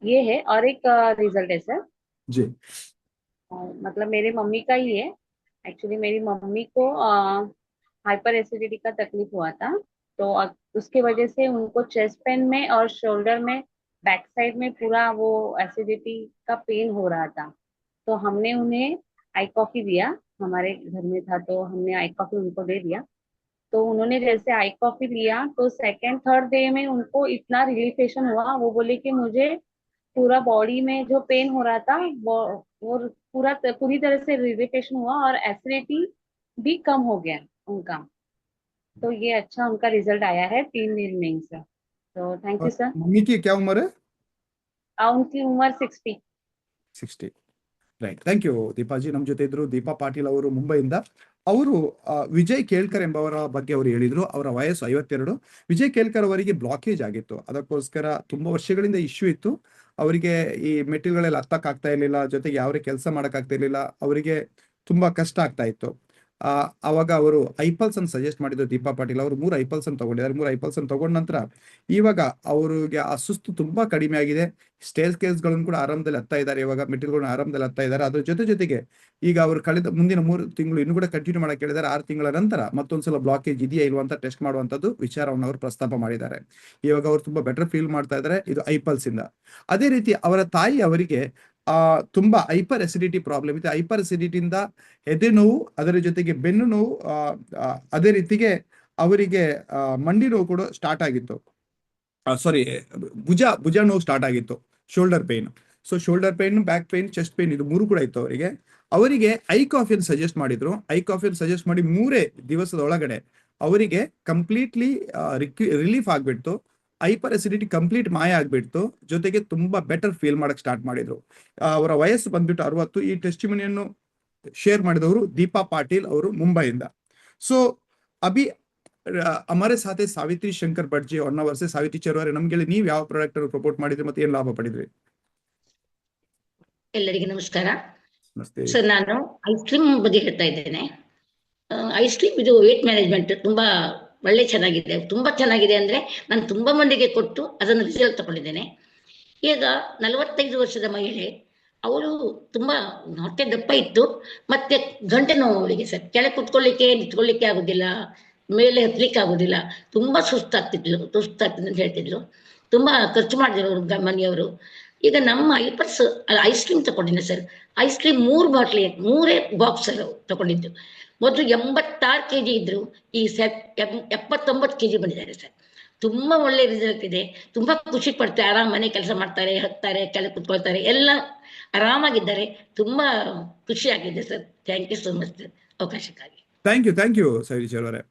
ये है और एक रिजल्ट है सर जी। मतलब मेरे मम्मी का ही है। एक्चुअली मेरी मम्मी को हाइपर एसिडिटी का तकलीफ हुआ था। तो उसके वजह से उनको चेस्ट पेन में और शोल्डर में, बैक साइड में पूरा वो एसिडिटी का पेन हो रहा था। तो हमने उन्हें आई कॉफी दिया, हमारे घर में था तो हमने आई कॉफी उनको दे दिया। तो उन्होंने जैसे आई कॉफी लिया तो सेकेंड थर्ड डे में उनको इतना रिलीफेशन हुआ। वो बोले कि मुझे पूरा बॉडी में जो पेन हो रहा था वो पूरी तरह से रिलीफेशन हुआ और एसिडिटी भी कम हो गया उनका। तो ये अच्छा उनका रिजल्ट आया है 3 दिन में सर। तो थैंक यू सर। मम्मी की क्या उम्र है? उनकी उम्र 60. Right, thank you Deepa ji. ನಮ್ಮ ಜೊತೆ ಇದ್ರು ದೀಪಾ ಪಾಟೀಲ್ ಅವರು ಮುಂಬೈಯಿಂದ. ಅವರು ವಿಜಯ್ ಕೇಳ್ಕರ್ ಎಂಬವರ ಬಗ್ಗೆ ಅವರು ಹೇಳಿದ್ರು. ಅವರ ವಯಸ್ಸು 52. ವಿಜಯ್ ಕೇಳ್ಕರ್ ಅವರಿಗೆ ಬ್ಲಾಕೇಜ್ ಆಗಿತ್ತು. ಅದಕ್ಕೋಸ್ಕರ ತುಂಬಾ ವರ್ಷಗಳಿಂದ ಇಶ್ಯೂ ಇತ್ತು. ಅವರಿಗೆ ಈ ಮೆಟೀರಿಯಲ್ ಹತ್ತಕ್ ಆಗ್ತಾ ಇರ್ಲಿಲ್ಲ, ಜೊತೆಗೆ ಯಾವ ಕೆಲಸ ಮಾಡಕ್ ಆಗ್ತಾ ಇರ್ಲಿಲ್ಲ. ಅವರಿಗೆ ತುಂಬಾ ಕಷ್ಟ ಆಗ್ತಾ ಇತ್ತು. ಅವಾಗ ಅವರು ಐಪಲ್ಸ್ ಅನ್ನು ಸಜೆಸ್ಟ್ ಮಾಡಿದ್ರು. ದೀಪಾ ಪಾಟೀಲ್ ಅವರು 3 ಐಪಲ್ಸ್ ಅನ್ನು ತಗೊಂಡಿದ್ದಾರೆ. 3 ಐಪಲ್ಸ್ ಅನ್ನು ತಗೊಂಡ ನಂತರ ಇವಾಗ ಅವರಿಗೆ ಆ ಸುಸ್ತು ತುಂಬಾ ಕಡಿಮೆ ಆಗಿದೆ. ಸ್ಟೇಜ್ ಕೇಸ್ಗಳನ್ನು ಕೂಡ ಆರಾಮದಲ್ಲಿ ಹತ್ತಾ ಇದ್ದಾರೆ. ಇವಾಗ ಮೆಟೀರಿಯಲ್ಗಳನ್ನ ಆರಾಮದಲ್ಲಿ ಹತ್ತಾ ಇದ್ದಾರೆ. ಅದ್ರ ಜೊತೆಗೆ ಈಗ ಅವರು ಕಳೆದ ಮುಂದಿನ 3 ತಿಂಗಳು ಇನ್ನು ಕೂಡ ಕಂಟಿನ್ಯೂ ಮಾಡಕ್ಕೆ ಹೇಳಿದ್ದಾರೆ. 6 ತಿಂಗಳ ನಂತರ ಮತ್ತೊಂದ್ಸಲ ಬ್ಲಾಕೇಜ್ ಇದೆಯಾ ಇಲ್ವಾ ಅಂತ ಟೆಸ್ಟ್ ಮಾಡುವಂತದ್ದು ವಿಚಾರವನ್ನು ಅವರು ಪ್ರಸ್ತಾಪ ಮಾಡಿದ್ದಾರೆ. ಇವಾಗ ಅವರು ತುಂಬಾ ಬೆಟರ್ ಫೀಲ್ ಮಾಡ್ತಾ ಇದ್ದಾರೆ ಇದು ಐಪಲ್ಸ್ ಇಂದ. ಅದೇ ರೀತಿ ಅವರ ತಾಯಿ ಅವರಿಗೆ ತುಂಬಾ ಹೈಪರ್ ಅಸಿಡಿಟಿ ಪ್ರಾಬ್ಲಮ್ ಇದೆ. ಹೈಪರ್ ಅಸಿಡಿಟಿಯಿಂದ ಎದೆ ನೋವು, ಅದರ ಜೊತೆಗೆ ಬೆನ್ನು ನೋವು, ಅದೇ ರೀತಿಗೆ ಅವರಿಗೆ ಮಂಡಿ ನೋವು ಕೂಡ ಸ್ಟಾರ್ಟ್ ಆಗಿತ್ತು. ಸಾರಿ, ಭುಜ ನೋವು ಸ್ಟಾರ್ಟ್ ಆಗಿತ್ತು, shoulder pain. So shoulder pain, back pain, chest pain ಇದು 3 ಕೂಡ ಇತ್ತು ಅವರಿಗೆ ಐ ಕಾಫಿಯನ್ನು ಸಜೆಸ್ಟ್ ಮಾಡಿದ್ರು. ಐ ಕಾಫಿಯನ್ನು ಸಜೆಸ್ಟ್ ಮಾಡಿ 3 ದಿವಸದ ಒಳಗಡೆ ಅವರಿಗೆ ಕಂಪ್ಲೀಟ್ಲಿ ರಿಲೀಫ್ ಆಗ್ಬಿಡ್ತು. ಹೈಪರ್ ಅಸಿಡಿಟಿ ಕಂಪ್ಲೀಟ್ ಮಾಯ ಆಗ್ಬಿಡ್ತು. ಜೊತೆಗೆ ತುಂಬಾ ಬೆಟರ್ ಫೀಲ್ ಮಾಡಕ್ ಸ್ಟಾರ್ಟ್ ಮಾಡಿದ್ರು. ಅವರ ವಯಸ್ಸು ಬಂದ್ಬಿಟ್ಟು 60. ಈ ಟೆಸ್ಟಿಮನಿಯನ್ನು ಶೇರ್ ಮಾಡಿದವರು ದೀಪಾ ಪಾಟೀಲ್ ಅವರು ಮುಂಬೈಯಿಂದ. ಸೊ ಅಭಿ हमारे साथ है सावित्री शंकर भट्ट जी 1 ಅವರ್ से ಸಾವಿತ್ರಿ ಚರ್ವಾರೆ. ನಮ್ಗೆ ನೀವು ಯಾವ ಪ್ರಾಡಕ್ಟ್ ಅನ್ನು ಪ್ರಪೋರ್ಟ್ ಮಾಡಿದ್ರಿ ಮತ್ತೆ ಏನ್ ಲಾಭ ಪಡೆದ್ರಿ? ಎಲ್ಲರಿಗೆ ನಮಸ್ಕಾರ. ನಮಸ್ತೆ ಸರ್, ನಾನು ಐಸ್ ಕ್ರೀಮ್ ಬಗ್ಗೆ ಹೇಳ್ತಾ ಇದ್ದೇನೆ. ಐಸ್ ಕ್ರೀಮ್ ಇದು ವೇಟ್ ಮ್ಯಾನೇಜ್ಮೆಂಟ್ ತುಂಬಾ ಚೆನ್ನಾಗಿದೆ. ತುಂಬಾ ಚೆನ್ನಾಗಿದೆ ಅಂದ್ರೆ ನಾನು ತುಂಬಾ ಮಂದಿಗೆ ಕೊಟ್ಟು ಅದನ್ನು ರಿಸಲ್ಟ್ ತಗೊಂಡಿದ್ದೇನೆ. ಈಗ 45 ವರ್ಷದ ಮಹಿಳೆ, ಅವಳು ತುಂಬಾ ಹೊಟ್ಟೆ ದಪ್ಪ ಇತ್ತು, ಮತ್ತೆ ಗಂಟೆ ನೋವು ಅವಳಿಗೆ ಸರ್. ಕೆಳಗೆ ಕುತ್ಕೊಳ್ಳಿಕ್ಕೆ ನಿಂತ್ಕೊಳ್ಳಿಕ್ಕೆ ಆಗುದಿಲ್ಲ, ಮೇಲೆ ಹತ್ಲಿಕ್ಕೆ ಆಗುದಿಲ್ಲ, ತುಂಬಾ ಸುಸ್ತಾಗ್ತಿದ್ಲು ಅಂತ ಹೇಳ್ತಿದ್ಲು. ತುಂಬಾ ಖರ್ಚು ಮಾಡಿದ್ರು ಅವ್ರ ಮನೆಯವರು. ಈಗ ನಮ್ಮ ಐಸ್ ಕ್ರೀಮ್ ತಗೊಂಡಿದ್ದೆ sir. Ice cream 3 bottle 3 box ತಗೊಂಡಿದ್ದು. ಮೊದಲು 86 kg ಇದ್ರು, ಈ 79 kg ಬಂದಿದ್ದಾರೆ ಸರ್. ತುಂಬಾ ಒಳ್ಳೆ ರಿಸಲ್ಟ್ ಇದೆ. ತುಂಬಾ ಖುಷಿ ಪಡ್ತಾರೆ. ಆರಾಮ್ ಮನೆ ಕೆಲಸ ಮಾಡ್ತಾರೆ, ಹತ್ತಾರೆ, ಕೆಳಗೆ ಕುತ್ಕೊಳ್ತಾರೆ, ಎಲ್ಲ ಆರಾಮಾಗಿದ್ದಾರೆ. ತುಂಬಾ ಖುಷಿ ಆಗಿದೆ sir. Thank you so much sir ಅವಕಾಶಕ್ಕಾಗಿ. Thank you Savitri Charware.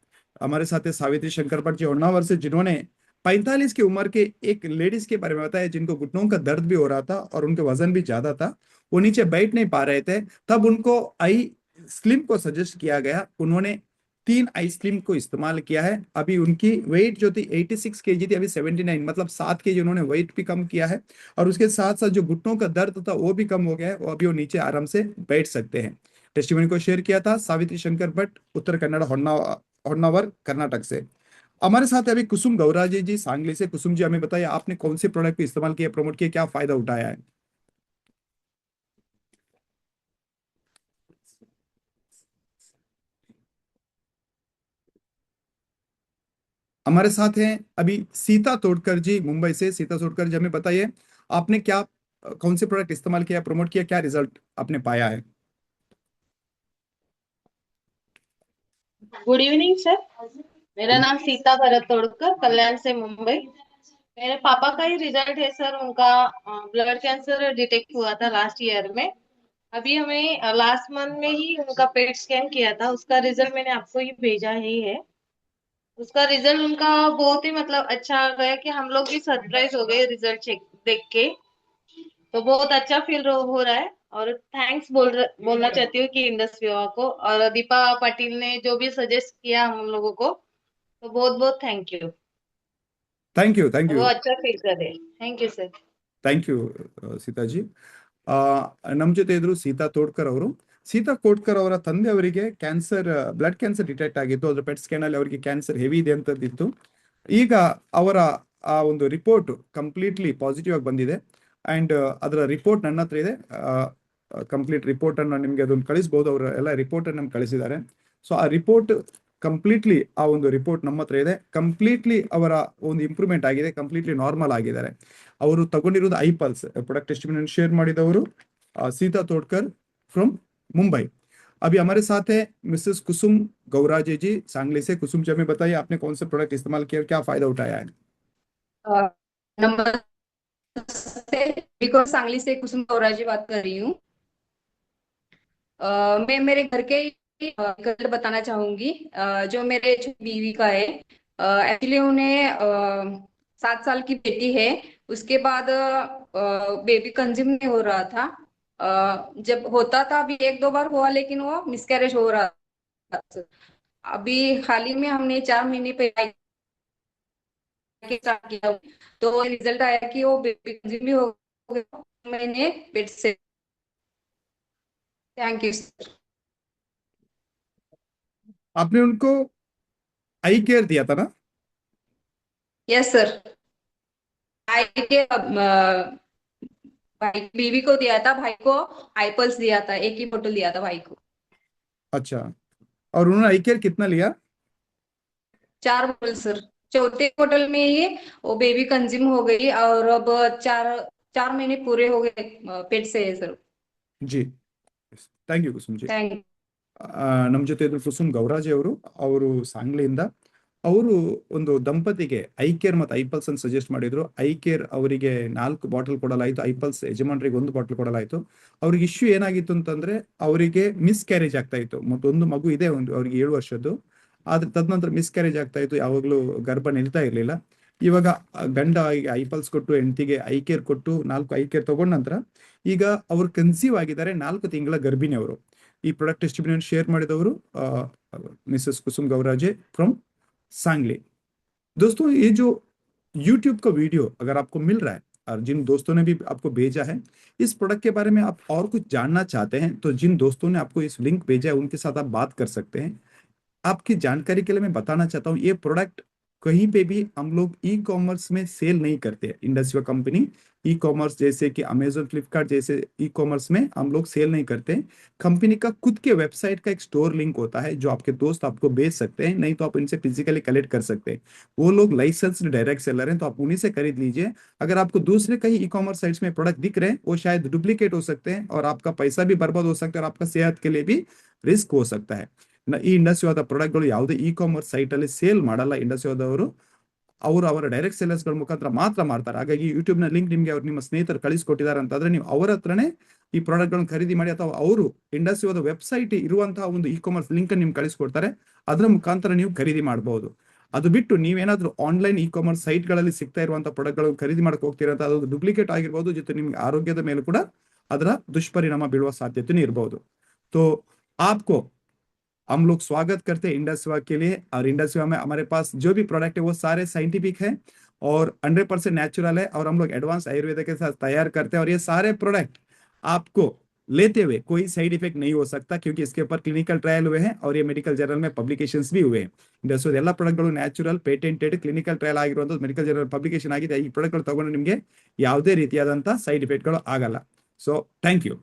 हमारे साथ है सावित्री शंकर भट्ट जी 1 आवर से, जिन्होंने 45 की उम्र के एक लेडीज के बारे में बताया जिनको घुटनों का दर्द भी हो रहा था और उनके वजन भी ज्यादा था. वो नीचे बैठ नहीं पा रहे थे. तब उनको आई स्लिम को सजेस्ट किया गया. उन्होंने 3 आई स्लिम को इस्तेमाल किया है. अभी उनकी वेट जो थी 86 kg थी, अभी 79, मतलब 7 kg उन्होंने वेट भी कम किया है. और उसके साथ साथ जो घुटनों का दर्द था वो भी कम हो गया है. वो अभी वो नीचे आराम से बैठ सकते हैं. टेस्टिमनी को शेयर किया था सावित्री शंकर भट्ट, उत्तर कन्नड़, होन्नावर, कर्नाटक से. हमारे साथ अभी कुसुम गौराजी जी सांगली से. कुसुम जी, हमें बताइए आपने कौन से प्रोडक्ट को इस्तेमाल किया, प्रमोट किया, क्या फायदा उठाया है? हमारे साथ हैं अभी सीता तोडकर जी मुंबई से. सीता तोडकर जी, हमें बताइए आपने क्या कौन से प्रोडक्ट इस्तेमाल किया, प्रमोट किया, क्या रिजल्ट आपने पाया है? गुड इवनिंग सर, मेरा नाम सीता भरत तोड़कर, कल्याण से मुंबई। मेरे पापा का ही रिजल्ट है सर। उनका ब्लड कैंसर डिटेक्ट हुआ था लास्ट ईयर में। अभी हमें लास्ट मंथ में ही उनका पेट स्कैन किया था, उसका रिजल्ट मैंने आपको ही भेजा ही है। उसका रिजल्ट उनका बहुत ही मतलब अच्छा आ गया कि हम लोग भी सरप्राइज हो गए रिजल्ट चेक देख के। तो बहुत अच्छा फील हो रहा है। और थैंक्स बोलना चाहती हूँ कि इंडस विवा को और दीपा पाटिल ने जो भी सजेस्ट किया हम लोगों को, तो बहुत बहुत थैंक यू। थैंक यू वो अच्छा फील कर रहे हैं। Thank you sir. Thank you Sita ji. ನಮ್ಮ ಜೊತೆ ಇದ್ರು ಸೀತಾ ತೋಡ್ಕರ್ ಅವರು. ಸೀತಾ ಕೋಡ್ಕರ್ ಅವರ ತಂದೆ ಅವರಿಗೆ ಕ್ಯಾನ್ಸರ್, ಬ್ಲಡ್ ಕ್ಯಾನ್ಸರ್ ಡಿಟೆಕ್ಟ್ ಆಗಿತ್ತು. ಅದ್ರ ಪೆಟ್ ಸ್ಕ್ಯಾನ್ ಅಲ್ಲಿ ಅವರಿಗೆ ಕ್ಯಾನ್ಸರ್ ಹೆವಿ ಇದೆ ಅಂತದಿತ್ತು. ಈಗ ಅವರ ಆ ಒಂದು ರಿಪೋರ್ಟ್ ಕಂಪ್ಲೀಟ್ಲಿ ಪಾಸಿಟಿವ್ ಆಗಿ ಬಂದಿದೆ. ಅಂಡ್ ಅದರ ರಿಪೋರ್ಟ್ ನನ್ನ ಹತ್ರ ಇದೆ. ಕಂಪ್ಲೀಟ್ ರಿಪೋರ್ಟ್ ಅನ್ನು ನಿಮ್ಗೆ ಅದನ್ನು ಕಳಿಸಬಹುದು. ಅವರು ಎಲ್ಲ ರಿಪೋರ್ಟ್ ಅನ್ನು ನಮ್ಗೆ ಕಳಿಸಿದ್ದಾರೆ. ಸೊ ಆ ರಿಪೋರ್ಟ್ ಕಂಪ್ಲೀಟ್ಲಿ, ಆ ಒಂದು ರಿಪೋರ್ಟ್ ನಮ್ಮ ಹತ್ರ ಇದೆ. ಕಂಪ್ಲೀಟ್ಲಿ ಅವರ ಒಂದು ಇಂಪ್ರೂವ್ಮೆಂಟ್ ಆಗಿದೆ, ಕಂಪ್ಲೀಟ್ಲಿ ನಾರ್ಮಲ್ ಆಗಿದ್ದಾರೆ. ಅವರು ತಗೊಂಡಿರೋದು ಐಪಲ್ಸ್ प्रोडक्ट टेस्टिमोनियल शेयर ಮಾಡಿದವರು सीता तोडकर फ्रॉम मुंबई. अभी हमारे साथ है मिसेस कुसुम गौराजे जी सांगली से. कुसुम जी, हमें बताइए आपने कौन से प्रोडक्ट इस्तेमाल किया और क्या फायदा उठाया है? नमस्ते, सांगली से कुसुम गौराजी बात कर रही हूँ। मैं मेरे घर के रिजल्ट बताना चाहूंगी। जो मेरे बीवी का है, एक्चुअली उन्हें 7 साल की बेटी है। उसके बाद बेबी कंज्यूम नहीं हो रहा था। जब होता था, अभी 1-2 बार हुआ, लेकिन वो मिसकैरेज हो रहा था। अभी हाल ही में हमने 4 महीने पहले स्टार्ट किया, तो रिजल्ट आया कि वो बेबी कंज्यूम भी हो गया। मैंने पेट से। Thank you sir. आपने उनको आई केयर दिया था ना? Yes sir. भाई के भाई बीवी को दिया था, भाई को आईपल्स दिया था, एक ही बोतल दिया था भाई को। अच्छा, और उन्होंने आई केयर कितना लिया? 4 बोतल सर। चौथे बोतल में ही वो बेबी कंज्यूम हो गई, और अब 4 4 महीने पूरे हो गए पेट से है सर। जी, thank you Kusum ji. Thank ನಮ್ಮ ಜೊತೆ ಇದ್ರು ಕುಸುಮ್ ಗೌರಾಜ್ ಅವರು ಸಾಂಗ್ಲಿಯಿಂದ. ಅವರು ಒಂದು ದಂಪತಿಗೆ ಐ ಕೇರ್ ಮತ್ತು ಐಪಲ್ಸ್ ಅನ್ನು ಸಜೆಸ್ಟ್ ಮಾಡಿದ್ರು. ಐ ಕೇರ್ ಅವರಿಗೆ 4 ಬಾಟಲ್ ಕೊಡಲಾಯಿತು, ಐಪಲ್ಸ್ ಯಜಮಾನರಿಗೆ 1 ಬಾಟಲ್ ಕೊಡಲಾಯಿತು. ಅವ್ರಿಗೆ ಇಶ್ಯೂ ಏನಾಗಿತ್ತು ಅಂತಂದ್ರೆ ಅವರಿಗೆ ಮಿಸ್ ಕ್ಯಾರೇಜ್ ಆಗ್ತಾ ಇತ್ತು. ಮತ್ತೊಂದು ಮಗು ಇದೆ, ಅವ್ರಿಗೆ 7 ವರ್ಷದ್ದು. ಆದ್ರೆ ತದನಂತರ ಮಿಸ್ ಕ್ಯಾರೇಜ್ ಆಗ್ತಾ ಇತ್ತು, ಯಾವಾಗ್ಲೂ ಗರ್ಭ ನಿಲ್ತಾ ಇರ್ಲಿಲ್ಲ. ಇವಾಗ ಗಂಡ ಐಪಲ್ಸ್ ಕೊಟ್ಟು ಹೆಂಡತಿಗೆ ಐ ಕೇರ್ ಕೊಟ್ಟು 4 ಐ ಕೇರ್ ತಗೊಂಡ ನಂತರ ಈಗ ಅವ್ರು ಕನ್ಸೀವ್ ಆಗಿದ್ದಾರೆ, 4 ತಿಂಗಳ ಗರ್ಭಿಣಿ ಅವರು. ಈ ಪ್ರಾಡಕ್ಟ್ ಡಿಸ್ಟ್ರಿಬ್ಯೂಷನ್ ಶೇರ್ ಮಾಡಿದವರು मिसेस कुसुम गौराजे फ्रॉम सांगली. दोस्तों, ये जो YouTube का वीडियो अगर आपको मिल रहा है और जिन दोस्तों ने भी आपको भेजा है इस प्रोडक्ट के बारे में, आप और कुछ जानना चाहते हैं तो जिन दोस्तों ने आपको इस लिंक भेजा है उनके साथ आप बात कर सकते हैं. आपकी जानकारी के लिए मैं बताना चाहता हूँ, ये प्रोडक्ट कहीं पे भी हम लोग ई कॉमर्स में सेल नहीं करते. इंडस्ट्रिया कंपनी ई कॉमर्स जैसे कि अमेजोन, फ्लिपकार्ट जैसे ई कॉमर्स में हम लोग सेल नहीं करते. कंपनी का खुद के वेबसाइट का एक स्टोर लिंक होता है जो आपके दोस्त आपको भेज सकते हैं, नहीं तो आप इनसे फिजिकली कलेक्ट कर सकते हैं. वो लोग लाइसेंस्ड डायरेक्ट सेलर हैं, तो आप उन्हीं से खरीद लीजिए. अगर आपको दूसरे कहीं ई कॉमर्स साइट्स में प्रोडक्ट दिख रहे हैं, वो शायद डुप्लीकेट हो सकते हैं और आपका पैसा भी बर्बाद हो सकता है और आपका सेहत के लिए भी रिस्क हो सकता है. ಈ ಇಂಡಸ್ಟ್ರಿಯಾದ ಪ್ರಾಡಕ್ಟ್ಗಳು ಯಾವುದೇ ಇ ಕಾಮರ್ಸ್ ಸೈಟ್ ಅಲ್ಲಿ ಸೇಲ್ ಮಾಡಲ್ಲ. ಇಂಡಸ್ಟ್ರಿಯಾದವರು ಅವರ ಡೈರೆಕ್ಟ್ ಸೇಲರ್ಸ್ ಗಳ ಮುಖಾಂತರ ಮಾತ್ರ ಮಾಡ್ತಾರೆ. ಹಾಗಾಗಿ ಯೂಟ್ಯೂಬ್ ನ ಲಿಂಕ್ ನಿಮ್ಗೆ ನಿಮ್ಮ ಸ್ನೇಹಿತರು ಕಳಿಸ್ಕೊಟ್ಟಿದ್ದಾರೆ ಅಂತಂದ್ರೆ ನೀವು ಅವರ ಹತ್ರನೇ ಈ ಪ್ರಾಡಕ್ಟ್ ಗಳನ್ನು ಖರೀದಿ ಮಾಡಿ, ಅಥವಾ ಅವರು ಇಂಡಸ್ಟ್ರಿಯಾದ ವೆಬ್ಸೈಟ್ ಇರುವಂತಹ ಒಂದು ಇ ಕಾಮರ್ಸ್ ಲಿಂಕ್ ನಿಮ್ಗೆ ಕಳಿಸ್ಕೊಡ್ತಾರೆ, ಅದರ ಮುಖಾಂತರ ನೀವು ಖರೀದಿ ಮಾಡಬಹುದು. ಅದು ಬಿಟ್ಟು ನೀವೇನಾದ್ರೂ ಆನ್ಲೈನ್ ಇ ಕಾಮರ್ಸ್ ಸೈಟ್ ಗಳಲ್ಲಿ ಸಿಗ್ತಾ ಇರುವಂತಹ ಪ್ರಾಡಕ್ಟ್ ಗಳು ಖರೀದಿ ಮಾಡಕ್ ಹೋಗ್ತೀರಾ ಅಂತ ಅದು डुप्लीकेट ಆಗಿರಬಹುದು, ಜೊತೆ ನಿಮ್ಗೆ ಆರೋಗ್ಯದ ಮೇಲೆ ಕೂಡ ಅದರ ದುಷ್ಪರಿಣಾಮ ಬೀಳುವ ಸಾಧ್ಯತೆ ಇರಬಹುದು. तो आपको हम लोग स्वागत करते हैं इंडस्ट्रिया के लिए. और इंडस्ट्रिया में हमारे पास जो भी प्रोडक्ट है वो सारे साइंटिफिक है और 100% नेचुरल है, और हम लोग एडवांस आयुर्वेद के साथ तैयार करते हैं. और ये सारे प्रोडक्ट आपको लेते हुए कोई साइड इफेक्ट नहीं हो सकता, क्योंकि इसके ऊपर क्लिनिकल ट्रायल हुए हैं और ये मेडिकल जर्नल में पब्लिकेशंस भी हुए हैं. इंडस्ट्रिया ಎಲ್ಲ ಪ್ರಾಡಕ್ಟ್ಗಳು ನ್ಯಾಚುರಲ್, ಪೇಟೆಂಟೆಡ್, ಕ್ಲಿನಿಕಲ್ ಟ್ರಯಲ್ ಆಗಿರುವಂತ ಮೆಡಿಕಲ್ ಜರ್ನಲ್ ಪಬ್ಲಿಕೇಶನ್ ಆಗಿದೆ. ಈ ಪ್ರಾಡಕ್ಟ್ಗಳು ತಗೊಂಡು ನಿಮಗೆ ಯಾವುದೇ ರೀತಿಯಾದಂತಹ ಸೈಡ್ ಇಫೆಕ್ಟ್ಗಳು ಆಗಲ್ಲ. So thank you.